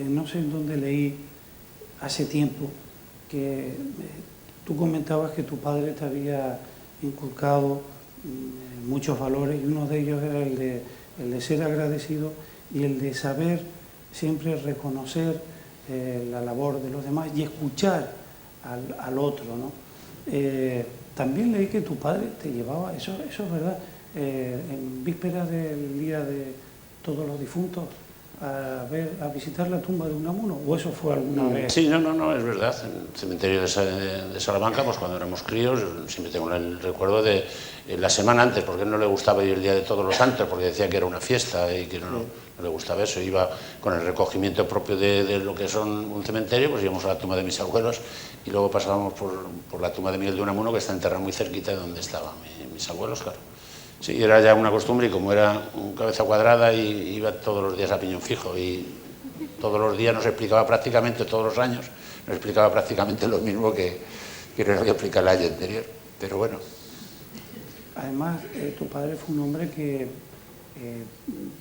No sé en dónde leí hace tiempo que tú comentabas que tu padre te había inculcado muchos valores, y uno de ellos era el de ser agradecido y el de saber siempre reconocer la labor de los demás y escuchar al otro, ¿no? También leí que tu padre te llevaba, eso es verdad, en vísperas del Día de Todos los Difuntos, a visitar la tumba de Unamuno, ¿o eso fue alguna vez? Sí, no, es verdad. En el cementerio de Salamanca, pues cuando éramos críos, siempre tengo el recuerdo de la semana antes, porque a él no le gustaba ir el Día de Todos los Santos, porque decía que era una fiesta y que no le gustaba eso. Iba con el recogimiento propio de lo que son un cementerio, pues íbamos a la tumba de mis abuelos, y luego pasábamos por la tumba de Miguel de Unamuno, que está enterrada muy cerquita de donde estaban mis abuelos, claro. Sí, era ya una costumbre, y como era un cabeza cuadrada, y iba todos los días a piñón fijo, y todos los días nos explicaba prácticamente, todos los años, nos explicaba prácticamente lo mismo que nos había explicado el año anterior, pero bueno. Además, tu padre fue un hombre que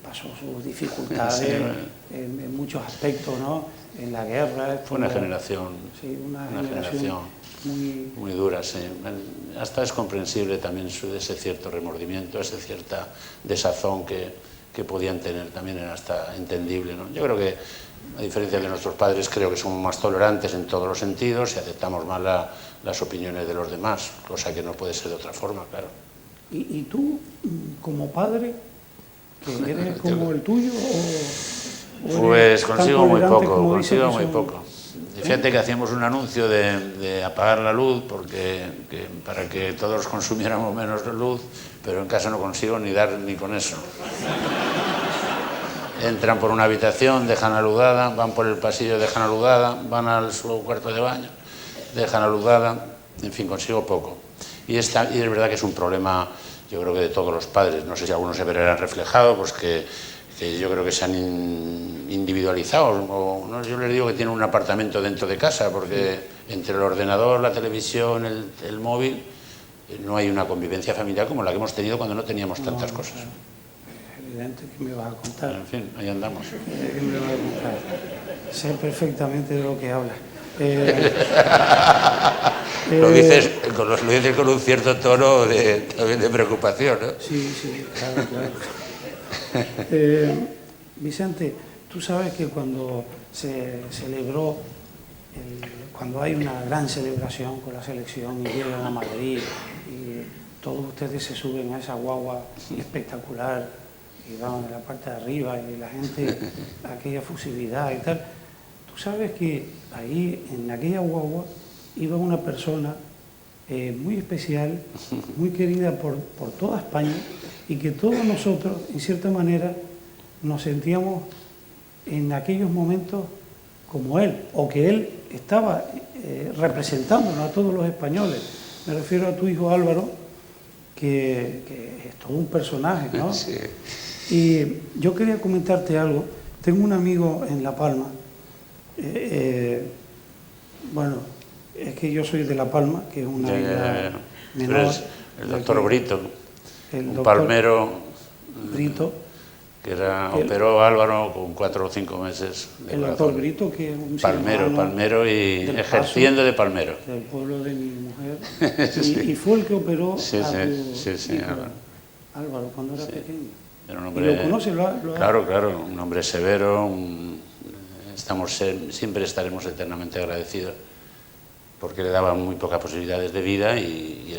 pasó sus dificultades en muchos aspectos, ¿no? En la guerra. Fue una generación, sí, una generación muy dura, sí. Hasta es comprensible también ese cierto remordimiento, esa cierta desazón que podían tener, también era hasta entendible, ¿no? Yo creo que, a diferencia de nuestros padres, creo que somos más tolerantes en todos los sentidos y aceptamos más las opiniones de los demás, cosa que no puede ser de otra forma, claro. ¿Y tú, como padre, que eres como el tuyo, o pues consigo muy poco, ¿Eh? Fíjate que hacíamos un anuncio de apagar la luz para que todos consumiéramos menos luz, pero en casa no consigo ni dar ni con eso. Entran por una habitación, dejan la luz dada, van por el pasillo, dejan la luz dada, van al su cuarto de baño, dejan la luz dada, en fin, consigo poco. Y es verdad que es un problema, yo creo que de todos los padres. No sé si algunos se verán reflejados, pues que yo creo que se han individualizado. ¿No? Yo les digo que tienen un apartamento dentro de casa, porque entre el ordenador, la televisión, el móvil, no hay una convivencia familiar como la que hemos tenido cuando no teníamos tantas cosas. Claro. Es evidente que me vas a contar. En fin, ahí andamos. ¿Qué me vas a contar? Sé perfectamente de lo que hablas. Lo dices con un cierto tono también de preocupación, ¿no? Sí, claro. Vicente, tú sabes que cuando se celebró, cuando hay una gran celebración con la selección y llegan a Madrid y todos ustedes se suben a esa guagua espectacular y van en la parte de arriba y la gente, aquella fusividad y tal, tú sabes que ahí en aquella guagua iba una persona muy especial, muy querida por toda España, y que todos nosotros, en cierta manera, nos sentíamos en aquellos momentos como él, o que él estaba representándonos a todos los españoles. Me refiero a tu hijo Álvaro, que es todo un personaje, ¿no? Sí. Y yo quería comentarte algo. Tengo un amigo en La Palma, bueno, es que yo soy de La Palma, que es una isla menor. El doctor Brito, el un doctor palmero Brito, que operó Álvaro con 4 o 5 meses de el corazón. doctor Brito, que es un Palmero y ejerciendo de palmero. Del pueblo de mi mujer. Sí. Y fue el que operó sí, Álvaro cuando era pequeño. Era un hombre, ¿Y lo conoce? Claro, un hombre severo. Siempre estaremos eternamente agradecidos porque le daban muy pocas posibilidades de vida y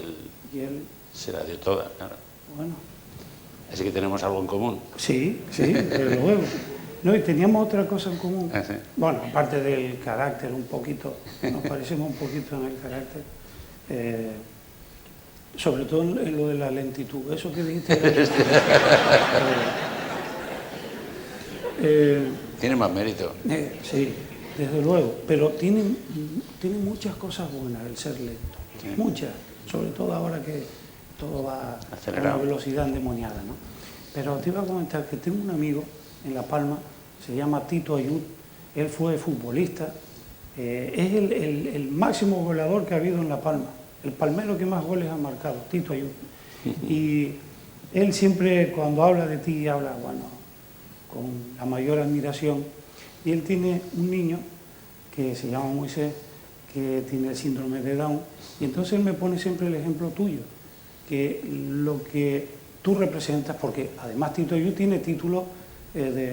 él se la dio toda, claro. Bueno. Así que tenemos algo en común. Sí, desde luego. No, y teníamos otra cosa en común. Sí. Bueno, aparte del carácter, un poquito, nos parecemos un poquito en el carácter. Sobre todo en lo de la lentitud. Eso que dijiste. Tiene más mérito. Sí, desde luego. Pero tiene muchas cosas buenas el ser lento. Sí. Muchas. Sobre todo ahora que todo va acelerado, a una velocidad endemoniada, ¿no? Pero te iba a comentar que tengo un amigo en La Palma, se llama Tito Ayud. Él fue futbolista. Es el máximo goleador que ha habido en La Palma. El palmero que más goles ha marcado, Tito Ayud. Y él siempre, cuando habla de ti, habla, bueno, con la mayor admiración. Y él tiene un niño que se llama Moisés, que tiene el síndrome de Down. Y entonces él me pone siempre el ejemplo tuyo, que lo que tú representas, porque además Tito Ayud tiene título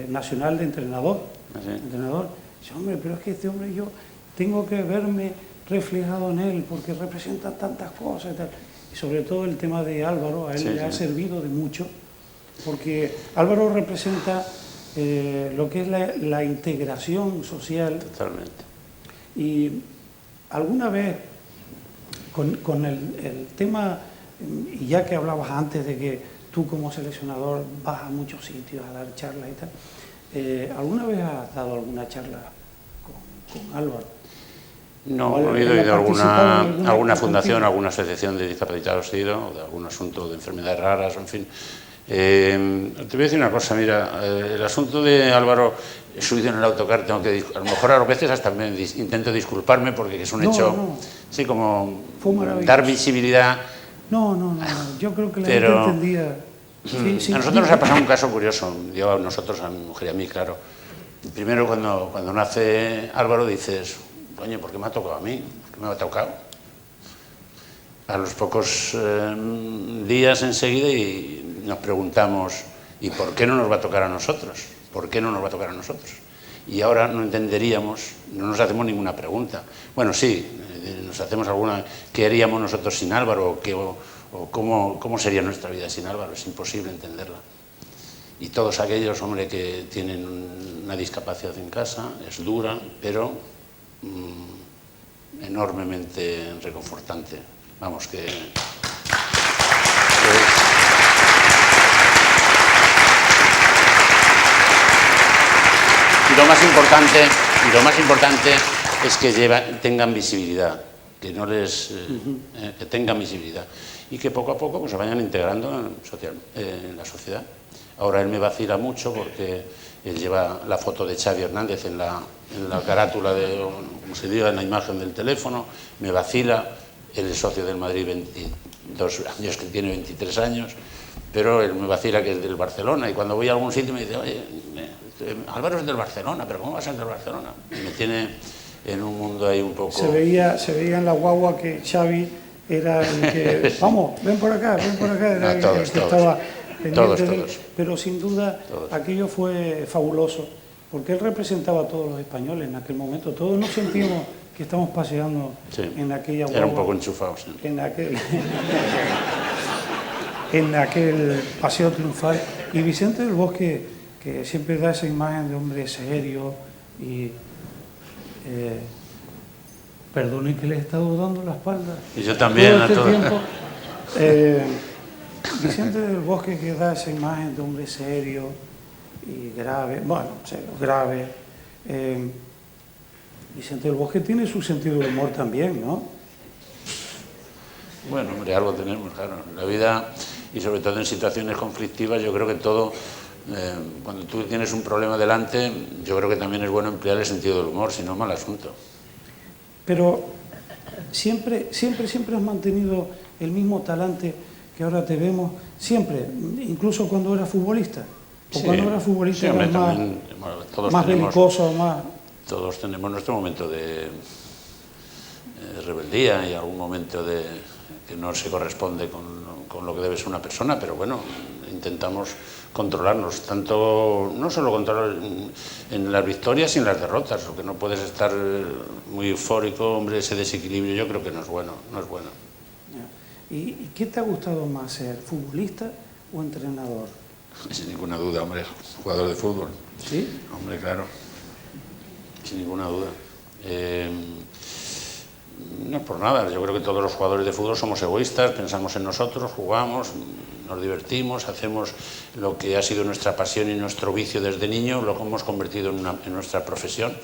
nacional de entrenador. ¿Sí? Entrenador. Dice, hombre, pero es que este hombre yo tengo que verme reflejado en él porque representa tantas cosas y tal. Y sobre todo el tema de Álvaro, a él le ha servido de mucho, porque Álvaro representa lo que es la integración social. Totalmente. Y alguna vez con el tema, y ya que hablabas antes de que tú como seleccionador vas a muchos sitios a dar charlas y tal, ¿alguna vez has dado alguna charla con Álvaro? No, he ido a alguna fundación, alguna asociación de discapacitados he ido, o de algún asunto de enfermedades raras, en fin. Te voy a decir una cosa, mira, el asunto de Álvaro, subido en el autocar, tengo que, a lo mejor a veces hasta intento disculparme porque es un hecho, sí, como dar visibilidad. No, yo creo que la gente entendía. Sí, a nosotros nos ha pasado un caso curioso, yo a nosotros, a mi mujer y a mí, claro. Primero cuando nace Álvaro dices, coño, ¿por qué me ha tocado a mí? ¿Por qué me ha tocado? A los pocos días enseguida y nos preguntamos, ¿y por qué no nos va a tocar a nosotros? ¿Por qué no nos va a tocar a nosotros? Y ahora no entenderíamos, no nos hacemos ninguna pregunta. Bueno, sí, nos hacemos alguna, ¿qué haríamos nosotros sin Álvaro? ¿O cómo sería nuestra vida sin Álvaro? Es imposible entenderla. Y todos aquellos, hombre, que tienen una discapacidad en casa, es dura, pero enormemente reconfortante. Vamos, que y lo más importante es que tengan visibilidad, que no les que tengan visibilidad y que poco a poco pues, se vayan integrando en la sociedad. Ahora él me vacila mucho porque él lleva la foto de Xavi Hernández en la carátula, como se diga, en la imagen del teléfono, me vacila, él es socio del Madrid 22 años, que tiene 23 años, pero él me vacila que es del Barcelona y cuando voy a algún sitio me dice, oye, Álvaro es del Barcelona, pero ¿cómo va a ser del Barcelona? Y me tiene en un mundo ahí un poco... Se veía en la guagua que Xavi era el que, vamos, ven por acá, era el que estaba... Todos. Pero sin duda aquello fue fabuloso, porque él representaba a todos los españoles en aquel momento. Todos nos sentimos que estamos paseando en aquella guagua. Era un poco enchufado, sí. En aquel paseo triunfal. Y Vicente del Bosque, que siempre da esa imagen de hombre serio y... perdone que le he estado dando la espalda. Y yo también, todo este tiempo. Vicente del Bosque, que da esa imagen de hombre serio y grave, grave. Vicente del Bosque tiene su sentido del humor también, ¿no? Bueno, hombre, algo tenemos, claro. La vida, y sobre todo en situaciones conflictivas, yo creo que todo, cuando tú tienes un problema delante, yo creo que también es bueno emplear el sentido del humor, si no, mal asunto. Pero siempre has mantenido el mismo talante que ahora te vemos, siempre, incluso cuando eras futbolista. ¿O cuando eras futbolista sí, hombre, eras más, también, bueno, todos más belicoso, más...? Todos tenemos nuestro momento de rebeldía y algún momento que no se corresponde con lo que debe ser una persona, pero bueno, intentamos controlarnos, tanto, no solo controlar en las victorias y en las derrotas, porque no puedes estar muy eufórico, hombre, ese desequilibrio yo creo que no es bueno, no es bueno. ¿Y qué te ha gustado más, ser futbolista o entrenador? Sin ninguna duda, hombre, jugador de fútbol. ¿Sí? Hombre, claro, sin ninguna duda. No es por nada, yo creo que todos los jugadores de fútbol somos egoístas, pensamos en nosotros, jugamos, nos divertimos, hacemos lo que ha sido nuestra pasión y nuestro vicio desde niño, lo hemos convertido en nuestra profesión.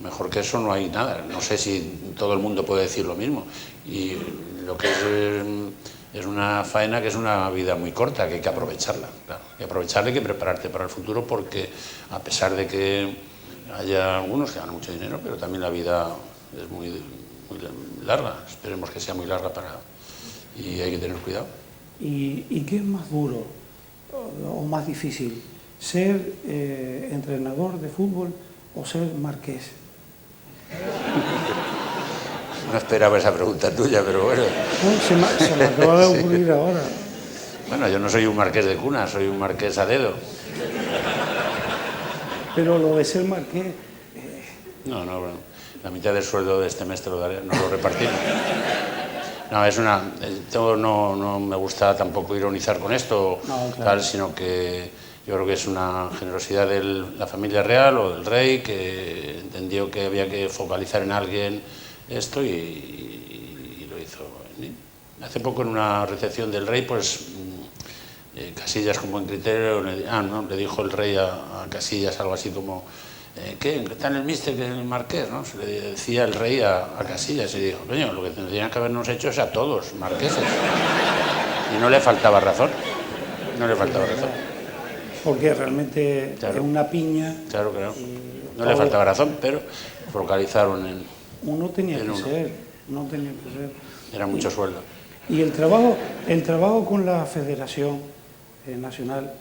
Mejor que eso no hay nada. No sé si todo el mundo puede decir lo mismo. Y lo que es una faena que es una vida muy corta, que hay que aprovecharla. Claro. Hay que aprovecharla y hay que prepararte para el futuro, porque a pesar de que haya algunos que ganan mucho dinero, pero también la vida es muy larga. Esperemos que sea muy larga y hay que tener cuidado. ¿Y qué es más duro o más difícil? ¿Ser entrenador de fútbol o ser marqués? No esperaba esa pregunta tuya, pero bueno. Se me acaba de ocurrir ahora. Bueno, yo no soy un marqués de cuna, soy un marqués a dedo. Pero lo de ser marqués... No, bueno, la mitad del sueldo de este mes te lo daré, no lo repartimos. No, no me gusta tampoco ironizar con esto, no, claro, tal, sino que yo creo que es una generosidad de la familia real o del rey, que entendió que había que focalizar en alguien esto y lo hizo. Hace poco en una recepción del rey, pues Casillas, con buen criterio, le dijo el rey a Casillas algo así como: ¿qué tal el míster que el marqués? ¿No? Se le decía el rey a Casillas, y dijo: coño, lo que tendrían que habernos hecho es a todos marqueses. Y no le faltaba razón, no le faltaba razón. Porque realmente claro, es una piña. Claro, claro. No le faltaba razón, pero focalizaron en uno tenía que ser. Era mucho sueldo. Y el trabajo con la Federación Nacional,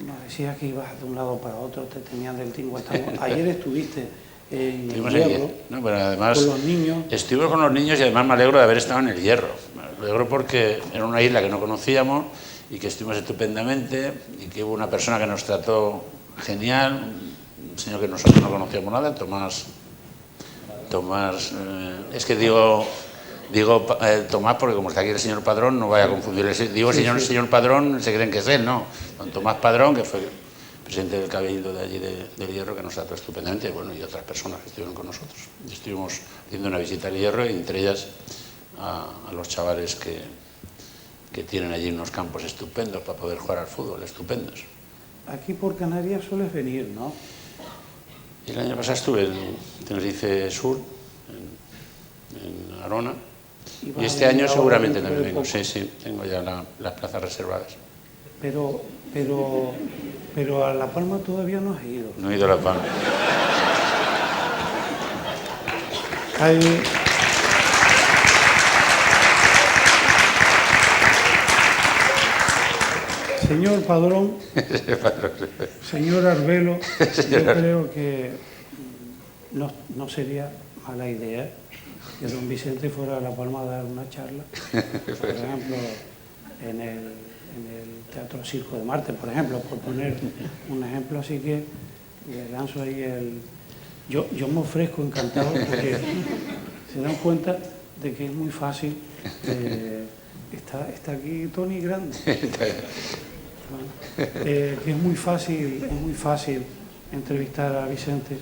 nos decías que ibas de un lado para otro, te tenían del tingo hasta... Ayer estuviste en el Hierro, ¿no? Pero además, con los niños. Estuve con los niños y además me alegro de haber estado en el Hierro. Me alegro porque era una isla que no conocíamos y que estuvimos estupendamente, y que hubo una persona que nos trató genial, un señor que nosotros no conocíamos nada, Tomás, es que digo Tomás porque como está aquí el señor Padrón, no vaya a confundir. Digo señor Padrón, se creen que es él, no. Don Tomás Padrón, que fue presidente del Cabildo de allí del Hierro, que nos trató estupendamente, bueno, y otras personas que estuvieron con nosotros. Y estuvimos haciendo una visita al Hierro, y entre ellas a los chavales que tienen allí unos campos estupendos para poder jugar al fútbol, estupendos. Aquí por Canarias sueles venir, ¿no? El año pasado estuve en Tenerife Sur, en Arona, y este año seguramente también vengo. Sí, tengo ya las plazas reservadas. Pero a La Palma todavía no has ido. No he ido a La Palma. Señor Padrón, señor Arbelo, yo creo que no sería mala idea que don Vicente fuera a La Palma a dar una charla, por ejemplo, en el Teatro Circo de Marte, por ejemplo, por poner un ejemplo. Así que le lanzo ahí yo me ofrezco encantado, porque se dan cuenta de que es muy fácil. Está aquí Tony Grande. Que es muy fácil entrevistar a Vicente,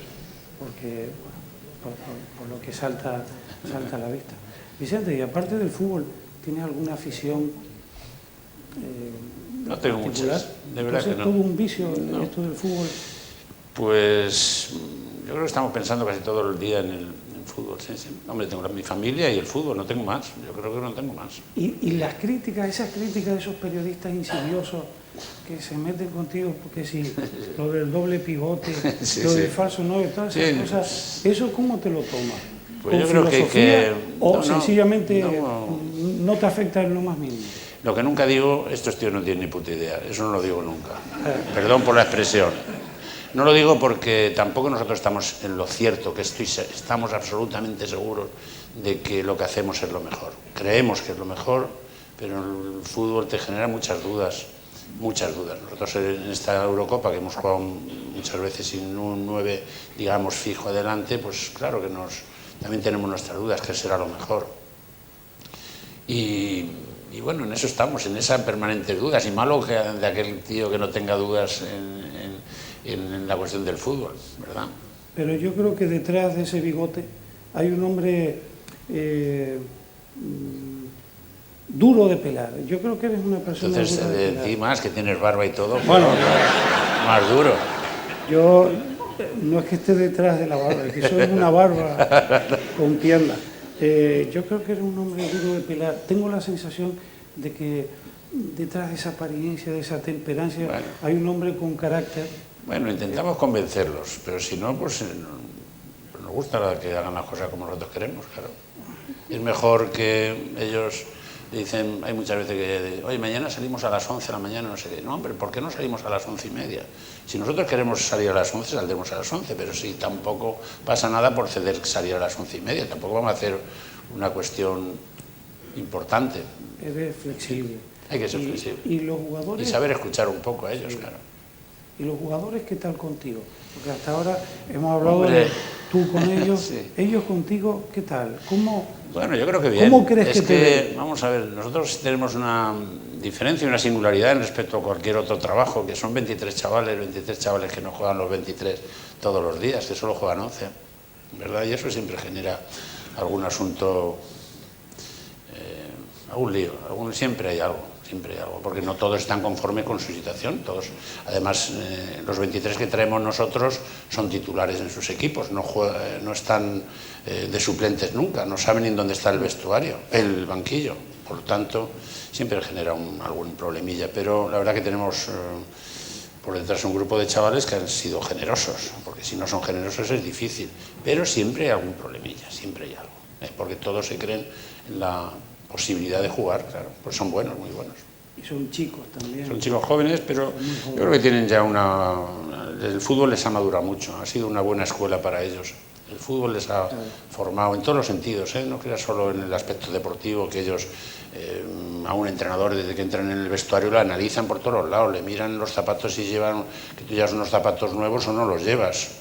porque por lo que salta a la vista. Vicente, y aparte del fútbol, ¿tienes alguna afición no tengo particular? Muchas, de verdad. ¿Es que no. todo un vicio esto del fútbol? Pues yo creo que estamos pensando casi todo el día en el fútbol. Sí. Hombre, tengo mi familia y el fútbol, no tengo más. Yo creo que no tengo más. Y las críticas, esas críticas de esos periodistas insidiosos que se meten contigo, porque si lo del doble pivote, lo del falso 9, todas esas cosas, ¿eso cómo te lo tomas? Pues yo creo que ¿O sencillamente no te afecta en lo más mínimo? Lo que nunca digo, estos tíos no tienen ni puta idea, eso no lo digo nunca. Perdón por la expresión. No lo digo porque tampoco nosotros estamos en lo cierto, que estamos absolutamente seguros de que lo que hacemos es lo mejor. Creemos que es lo mejor, pero el fútbol te genera muchas dudas. Muchas dudas. Nosotros en esta Eurocopa, que hemos jugado muchas veces sin un 9, digamos, fijo adelante, pues claro que también tenemos nuestras dudas, que será lo mejor. Y bueno, en eso estamos, en esas permanentes dudas. Y malo que de aquel tío que no tenga dudas en la cuestión del fútbol, ¿verdad? Pero yo creo que detrás de ese bigote hay un hombre duro de pelar. Yo creo que eres una persona Entonces, dura de pelar. de ti más, que tienes barba y todo, bueno, más duro. Yo no es que esté detrás de la barba, es que soy una barba con piernas. Yo creo que eres un hombre duro de pelar. Tengo la sensación de que detrás de esa apariencia, de esa temperancia, bueno, hay un hombre con carácter. Bueno, intentamos convencerlos, pero si no, pues nos gusta que hagan las cosas como nosotros queremos, claro. Es mejor que ellos dicen, hay muchas veces que, oye, mañana salimos a las 11 de la mañana, no sé qué. No, hombre, ¿por qué no salimos a las 11:30? Si nosotros queremos salir a las 11, saldremos a las 11, pero si tampoco pasa nada por ceder salir a las 11:30, tampoco vamos a hacer una cuestión importante. Eres flexible. Hay que ser flexible. Y los jugadores... Y saber escuchar un poco a ellos, sí, claro. ¿Y los jugadores qué tal contigo? Porque hasta ahora hemos hablado de tú con ellos, sí, ellos contigo, ¿qué tal? ¿Cómo, bueno, yo creo que bien. ¿Cómo crees que te ven? Vamos a ver, nosotros tenemos una diferencia y una singularidad en respecto a cualquier otro trabajo, que son 23 chavales que no juegan los 23 todos los días, que solo juegan 11, ¿verdad? Y eso siempre genera algún asunto, algún lío, siempre hay algo, porque no todos están conformes con su situación. Todos, además, los 23 que traemos nosotros son titulares en sus equipos, no están de suplentes nunca, no saben ni dónde está el vestuario, el banquillo. Por lo tanto, siempre genera algún problemilla, pero la verdad que tenemos por detrás un grupo de chavales que han sido generosos, porque si no son generosos es difícil, pero siempre hay algún problemilla, siempre hay algo, porque todos se creen en la posibilidad de jugar, claro, pues son buenos, muy buenos. Y son chicos también. Son chicos jóvenes, pero yo creo que tienen ya el fútbol les ha madurado mucho, ha sido una buena escuela para ellos. El fútbol les ha formado en todos los sentidos, no creas solo en el aspecto deportivo, que ellos a un entrenador desde que entran en el vestuario lo analizan por todos los lados, le miran los zapatos y llevan, que tú llevas unos zapatos nuevos o no los llevas,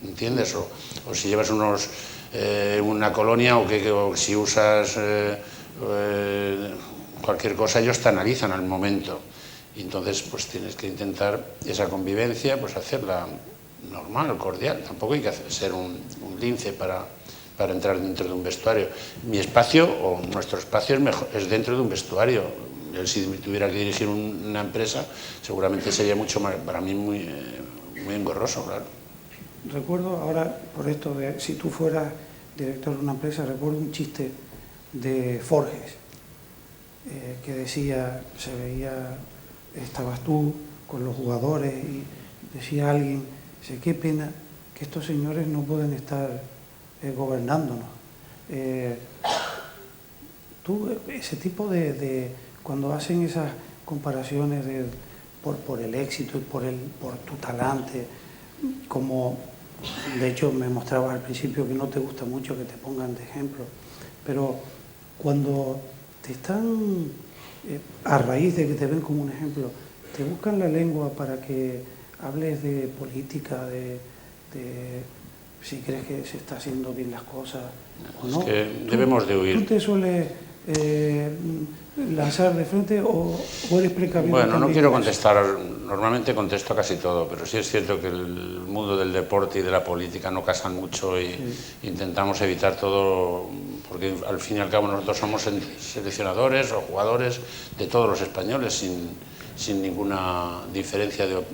¿entiendes? O si llevas una colonia o si usas cualquier cosa, ellos te analizan al momento. Y entonces pues tienes que intentar esa convivencia, pues hacerla normal, cordial. Tampoco hay que ser un lince para entrar dentro de un vestuario. Mi espacio, o nuestro espacio, es dentro de un vestuario. Yo, si tuviera que dirigir una empresa, seguramente sería mucho más, para mí, muy engorroso, claro. Recuerdo ahora, por esto de si tú fueras director de una empresa, recuerdo un chiste de Forges, que decía, se veía, estabas tú con los jugadores y decía alguien, dice, qué pena que estos señores no pueden estar gobernándonos. Tú, ese tipo cuando hacen esas comparaciones por el éxito y por tu talante, como de hecho me mostrabas al principio que no te gusta mucho que te pongan de ejemplo, pero cuando te están, a raíz de que te ven como un ejemplo, te buscan la lengua para que hables de política, de si crees que se está haciendo bien las cosas o no. Es que debemos de huir. ¿Tú te sueles lanzar de frente o eres precavido? Bueno, no quiero contestar, normalmente contesto a casi todo, pero sí es cierto que el mundo del deporte y de la política no casan mucho y intentamos evitar todo, porque al fin y al cabo nosotros somos seleccionadores o jugadores de todos los españoles sin ninguna diferencia de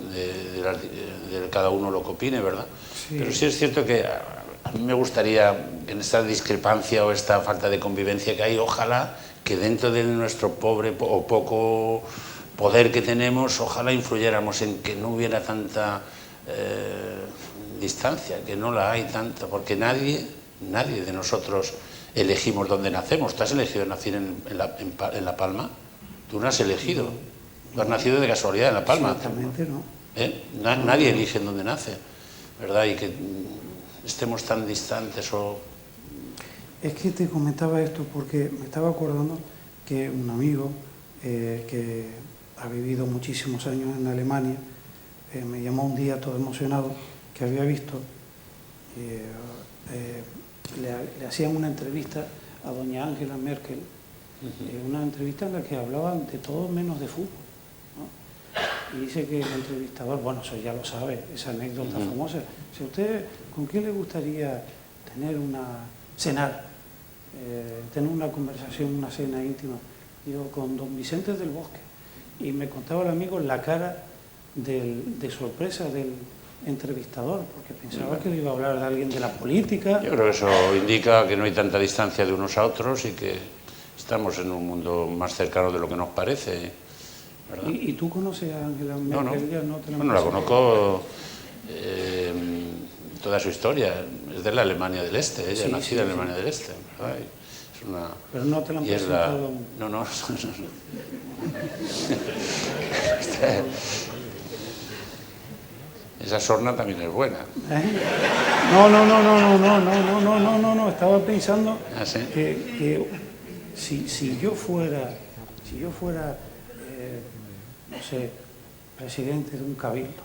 cada uno lo que opine, ¿verdad? Sí. Pero sí es cierto que a mí me gustaría que en esta discrepancia o esta falta de convivencia que hay, ojalá que dentro de nuestro pobre o poco poder que tenemos, ojalá influyéramos en que no hubiera tanta distancia, que no la hay tanta, porque nadie de nosotros elegimos dónde nacemos. ¿Tú has elegido nacer en La Palma? Tú no has elegido. Tú has nacido de casualidad en La Palma. Exactamente, ¿no? Nadie elige en dónde nace, ¿verdad? Y que estemos tan distantes o... Es que te comentaba esto porque me estaba acordando que un amigo que ha vivido muchísimos años en Alemania me llamó un día todo emocionado que había visto, le hacían una entrevista a doña Angela Merkel, una entrevista en la que hablaban de todo menos de fútbol, ¿no? Y dice que el entrevistador, bueno, eso ya lo sabe, esa anécdota famosa, si usted, ¿con quién le gustaría cenar, tener una conversación, una cena íntima? Digo, con don Vicente del Bosque. Y me contaba el amigo la cara de sorpresa del entrevistador, porque pensaba que le iba a hablar de alguien de la política. Yo creo que eso indica que no hay tanta distancia de unos a otros y que estamos en un mundo más cercano de lo que nos parece, ¿verdad? ¿Y tú conoces a Angela Merkel? No, la conozco toda su historia. Es de la Alemania del Este, ella nacida en Alemania del Este, ¿verdad? Es una... Pero no te la han presentado. No. Esa sorna también es buena. No. Estaba pensando ¿Sí? que si yo fuera, no sé, presidente de un cabildo,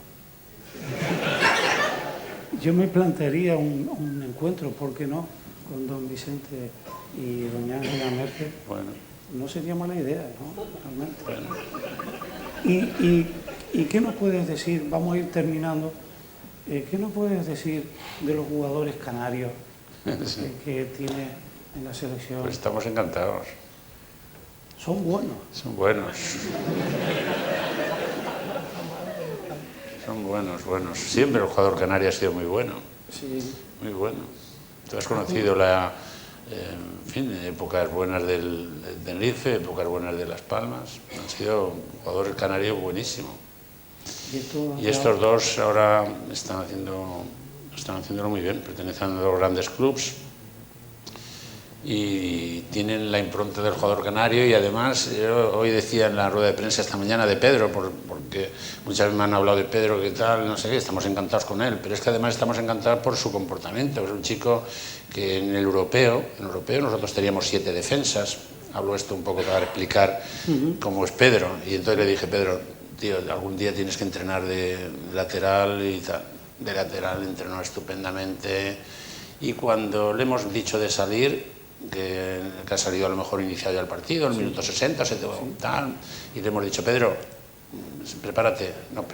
yo me plantearía un encuentro, ¿por qué no?, con don Vicente y doña Angela Merkel. Bueno. No sería mala idea, ¿no? Realmente. Bueno. ¿Y qué nos puedes decir? Vamos a ir terminando. ¿Qué nos puedes decir de los jugadores canarios que tiene en la selección? Pues estamos encantados. Son buenos. Son buenos. Son buenos. Siempre el jugador canario ha sido muy bueno. Sí. Muy bueno. Tú has conocido épocas buenas del Tenerife, épocas buenas de Las Palmas. Han sido jugadores canarios buenísimos. Y estos dos ahora están haciéndolo muy bien, pertenecen a los grandes clubes y tienen la impronta del jugador canario. Y además, yo hoy decía en la rueda de prensa esta mañana de Pedro, porque muchas veces me han hablado de Pedro, qué tal, no sé qué, estamos encantados con él, pero es que además estamos encantados por su comportamiento. Es un chico que en el europeo nosotros teníamos 7 defensas. Hablo esto un poco para explicar cómo es Pedro, y entonces le dije, Pedro, tío, algún día tienes que entrenar de lateral y tal. De lateral entrenó estupendamente, y cuando le hemos dicho de salir, que ha salido a lo mejor iniciado ya el partido, en el minuto 60, tal, y le hemos dicho, Pedro, prepárate. No,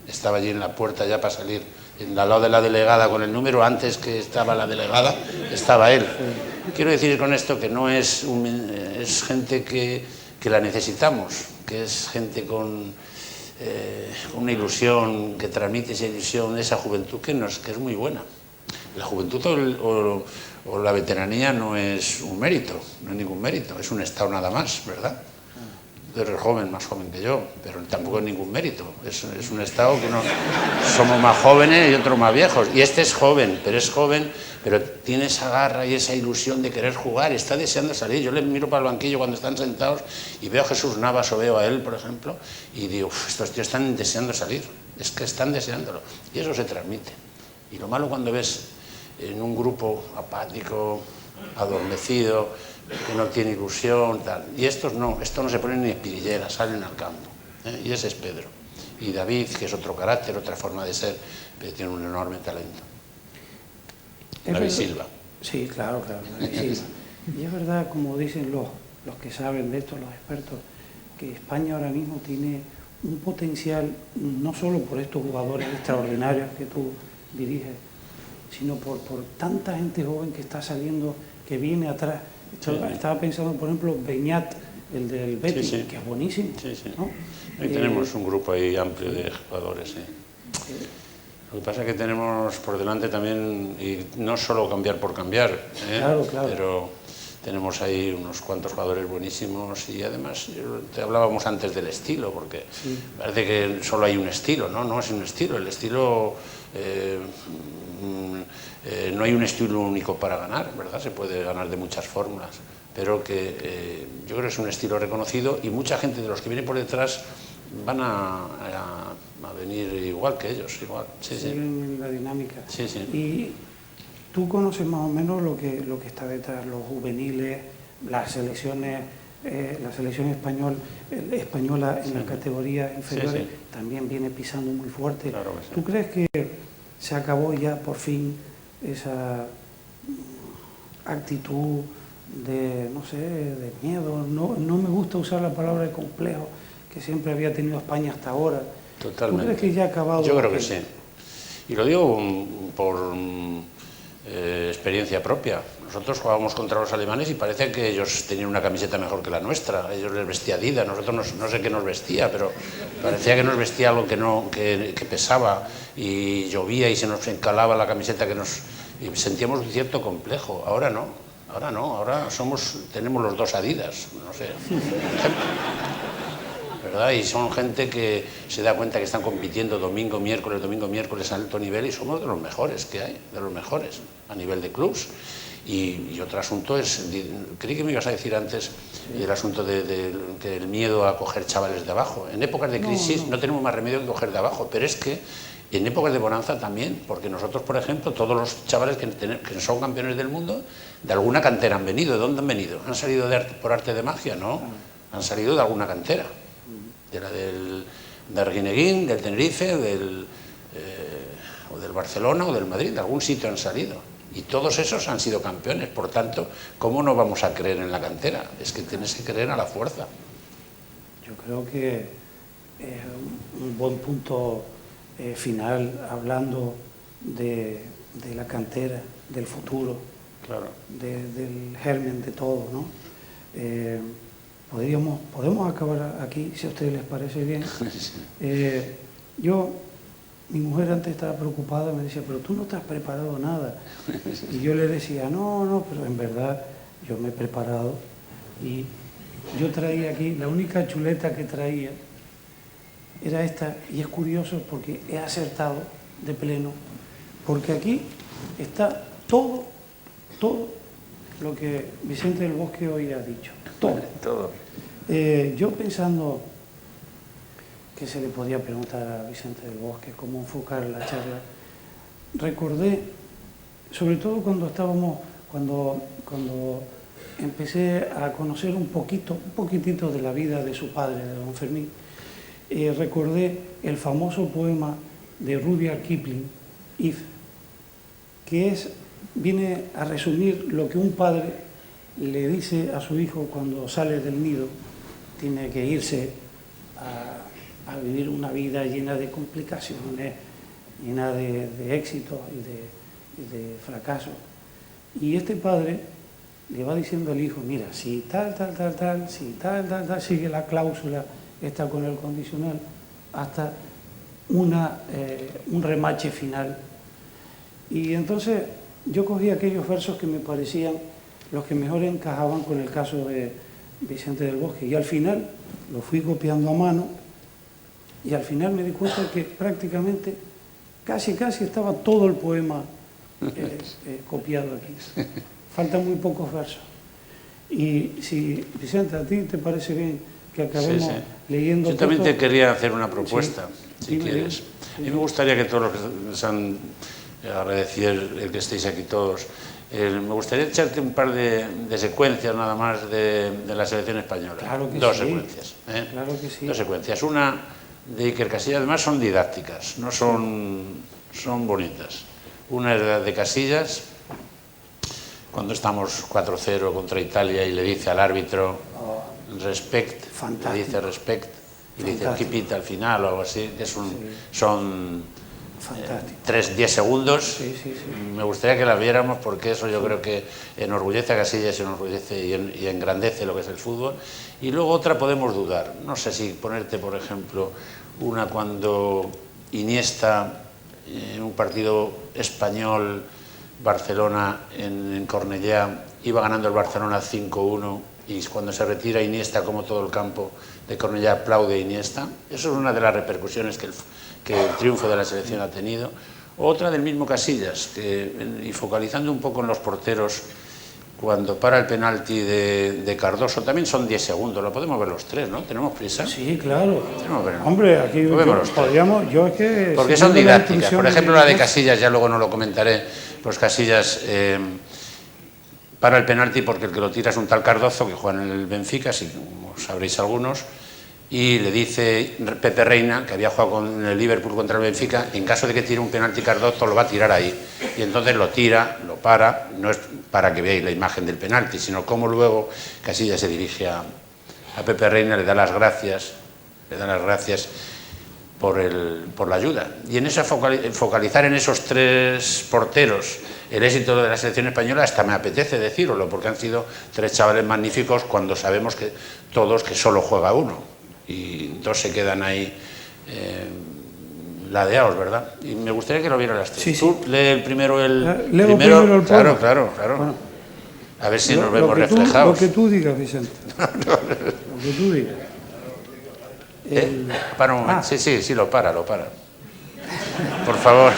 estaba allí en la puerta ya para salir, al lado de la delegada con el número, antes que estaba la delegada, estaba él. Quiero decir con esto que no es gente que la necesitamos, que es gente con una ilusión, que transmite esa ilusión, esa juventud que es muy buena. La juventud o la veteranía no es un mérito, no es ningún mérito, es un estado nada más, ¿verdad? Tú eres joven, más joven que yo, pero tampoco es ningún mérito, es un estado que somos más jóvenes y otros más viejos, y este es joven, pero tiene esa garra y esa ilusión de querer jugar, está deseando salir. Yo le miro para el banquillo cuando están sentados y veo a Jesús Navas o veo a él, por ejemplo, y digo, estos tíos están deseando salir, es que están deseándolo, y eso se transmite. Y lo malo cuando ves en un grupo apático, adormecido, que no tiene ilusión, tal. Y estos no se ponen ni espirilleras, salen al campo. Y ese es Pedro. Y David, que es otro carácter, otra forma de ser, pero tiene un enorme talento. David Silva. Sí, claro, David Silva. Y es verdad, como dicen los que saben de esto, los expertos, que España ahora mismo tiene un potencial, no solo por estos jugadores extraordinarios que tú diriges, sino por tanta gente joven que está saliendo, que viene atrás. Estaba pensando, por ejemplo, Beñat, el del Betis, que es buenísimo. ¿No? Ahí tenemos un grupo ahí amplio de jugadores. Lo que pasa es que tenemos por delante también, y no solo cambiar por cambiar, Claro. pero tenemos ahí unos cuantos jugadores buenísimos y además te hablábamos antes del estilo, porque parece que solo hay un estilo, ¿no? No es un estilo, el estilo... no hay un estilo único para ganar, ¿verdad? Se puede ganar de muchas formas, pero que yo creo que es un estilo reconocido y mucha gente de los que vienen por detrás van a venir igual que ellos, igual. Sí, siguen la dinámica. Sí, sí. Y tú conoces más o menos lo que está detrás, los juveniles, las selecciones, la selección española en las categorías inferiores también viene pisando muy fuerte. Claro que sí. ¿Tú crees que se acabó ya por fin esa actitud de, no sé, de miedo? No me gusta usar la palabra de complejo que siempre había tenido España hasta ahora. Totalmente. ¿Tú crees que ya ha acabado? Yo creo que sí. Y lo digo por experiencia propia. Nosotros jugábamos contra los alemanes y parece que ellos tenían una camiseta mejor que la nuestra. A ellos les vestía Adidas, nosotros no sé qué nos vestía, pero parecía que nos vestía algo que pesaba y llovía y se nos encalaba la camiseta y sentíamos un cierto complejo. Ahora no, ahora tenemos los dos Adidas, no sé, ¿verdad? Y son gente que se da cuenta que están compitiendo domingo, miércoles a alto nivel y somos de los mejores que hay, de los mejores a nivel de clubs. Y otro asunto es, creí que me ibas a decir antes, el asunto del miedo a coger chavales de abajo. En épocas de crisis no tenemos más remedio que coger de abajo, pero es que en épocas de bonanza también, porque nosotros, por ejemplo, todos los chavales que son campeones del mundo, de alguna cantera han venido. ¿De dónde han venido? ¿Han salido por arte de magia? No, han salido de alguna cantera. De la del Arguineguín, del Tenerife, o del Barcelona o del Madrid, de algún sitio han salido. Y todos esos han sido campeones, por tanto, ¿cómo no vamos a creer en la cantera? Es que tienes que creer a la fuerza. Yo creo que es un buen punto final, hablando de la cantera, del futuro, claro, del germen de todo, ¿no? Podemos acabar aquí, si a ustedes les parece bien. Mi mujer antes estaba preocupada, me decía, pero tú no te has preparado nada. Y yo le decía, no, pero en verdad yo me he preparado. Y yo traía aquí, la única chuleta que traía era esta, y es curioso porque he acertado de pleno, porque aquí está todo lo que Vicente del Bosque hoy ha dicho. Todo. Yo pensando que se le podía preguntar a Vicente del Bosque cómo enfocar la charla, recordé, sobre todo cuando empecé a conocer un poquitito de la vida de su padre, de don Fermín, recordé el famoso poema de Rudyard Kipling, If, que viene a resumir lo que un padre le dice a su hijo cuando sale del nido, tiene que irse a vivir una vida llena de complicaciones, llena de éxitos y de fracasos. Y este padre le va diciendo al hijo, mira, si tal, si tal, sigue la cláusula, está con el condicional, hasta un remache final. Y entonces yo cogí aquellos versos que me parecían los que mejor encajaban con el caso de Vicente del Bosque, y al final lo fui copiando a mano, y al final me di cuenta que prácticamente casi estaba todo el poema copiado aquí. Faltan muy pocos versos. Y si, Vicente, a ti te parece bien que acabemos leyendo... Yo también te quería hacer una propuesta, si quieres. A mí me gustaría que todos los que se han agradecido el que estéis aquí todos, me gustaría echarte un par de secuencias nada más de la selección española. Claro que Dos sí. Secuencias. Claro que sí. Dos secuencias. Una de Iker Casillas, además son didácticas, no son bonitas. Una es la de Casillas, cuando estamos 4-0 contra Italia y le dice al árbitro respect, le dice respect y le dice keep it al final o algo así, que son 10 segundos. Sí. Me gustaría que la viéramos porque eso yo creo que enorgullece a Casillas y enorgullece y engrandece lo que es el fútbol. Y luego otra podemos dudar, no sé si ponerte por ejemplo una cuando Iniesta en un partido español Barcelona en Cornellà iba ganando el Barcelona 5-1 y cuando se retira Iniesta, como todo el campo de Cornellá aplaude a Iniesta. Eso es una de las repercusiones que el triunfo de la selección ha tenido. Otra del mismo Casillas, y focalizando un poco en los porteros, cuando para el penalti de Cardoso, también son 10 segundos, lo podemos ver los tres, ¿no? ¿Tenemos prisa? Sí, claro. Ver, hombre, aquí podríamos, yo es que... Porque son didácticas. Por ejemplo, la de Casillas, ya luego no lo comentaré, pues Casillas para el penalti porque el que lo tira es un tal Cardozo, que juega en el Benfica, si como sabréis algunos, y le dice Pepe Reina, que había jugado con el Liverpool contra el Benfica, en caso de que tire un penalti Cardozo, lo va a tirar ahí. Y entonces lo tira, lo para, no es para que veáis la imagen del penalti, sino cómo luego Casillas se dirige a Pepe Reina, le da las gracias por la ayuda. Y en eso focalizar en esos tres porteros el éxito de la selección española, hasta me apetece decirlo, porque han sido tres chavales magníficos cuando sabemos que todos que solo juega uno. Y dos se quedan ahí ladeados, ¿verdad? Y me gustaría que lo vieran las tres. Sí, sí. Tú lee primero el poema. Claro. Bueno, a ver si nos vemos reflejados. Lo que tú digas, Vicente. Lo que tú digas. Para un momento. Sí, lo para. Por favor.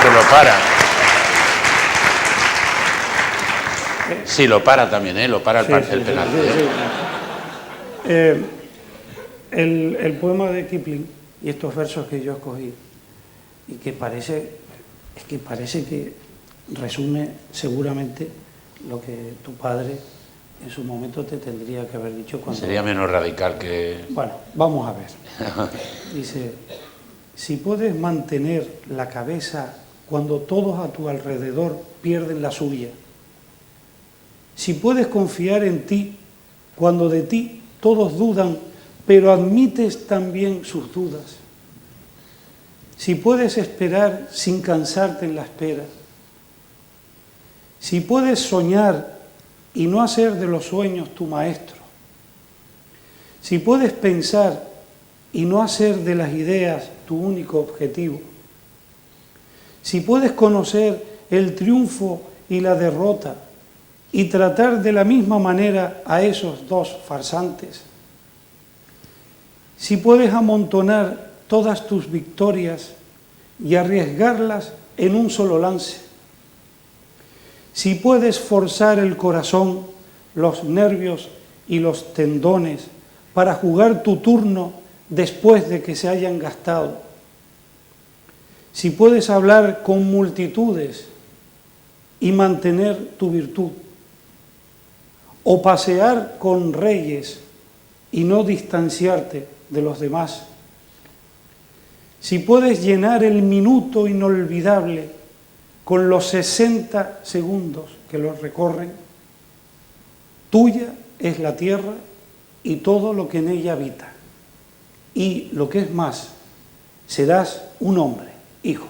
Que lo para. Sí, lo para también, lo para el penalti. El poema de Kipling y estos versos que yo escogí, y que parece que resume seguramente lo que tu padre en su momento te tendría que haber dicho cuando... Sería menos radical que... Bueno, vamos a ver. Dice, si puedes mantener la cabeza cuando todos a tu alrededor pierden la suya, si puedes confiar en ti cuando de ti todos dudan, pero admites también sus dudas, si puedes esperar sin cansarte en la espera, si puedes soñar y no hacer de los sueños tu maestro, si puedes pensar y no hacer de las ideas tu único objetivo, si puedes conocer el triunfo y la derrota y tratar de la misma manera a esos dos farsantes, si puedes amontonar todas tus victorias y arriesgarlas en un solo lance, si puedes forzar el corazón, los nervios y los tendones para jugar tu turno después de que se hayan gastado, si puedes hablar con multitudes y mantener tu virtud, o pasear con reyes y no distanciarte de los demás, si puedes llenar el minuto inolvidable con los 60 segundos que los recorren, tuya es la tierra y todo lo que en ella habita. Y lo que es más, serás un hombre, hijo.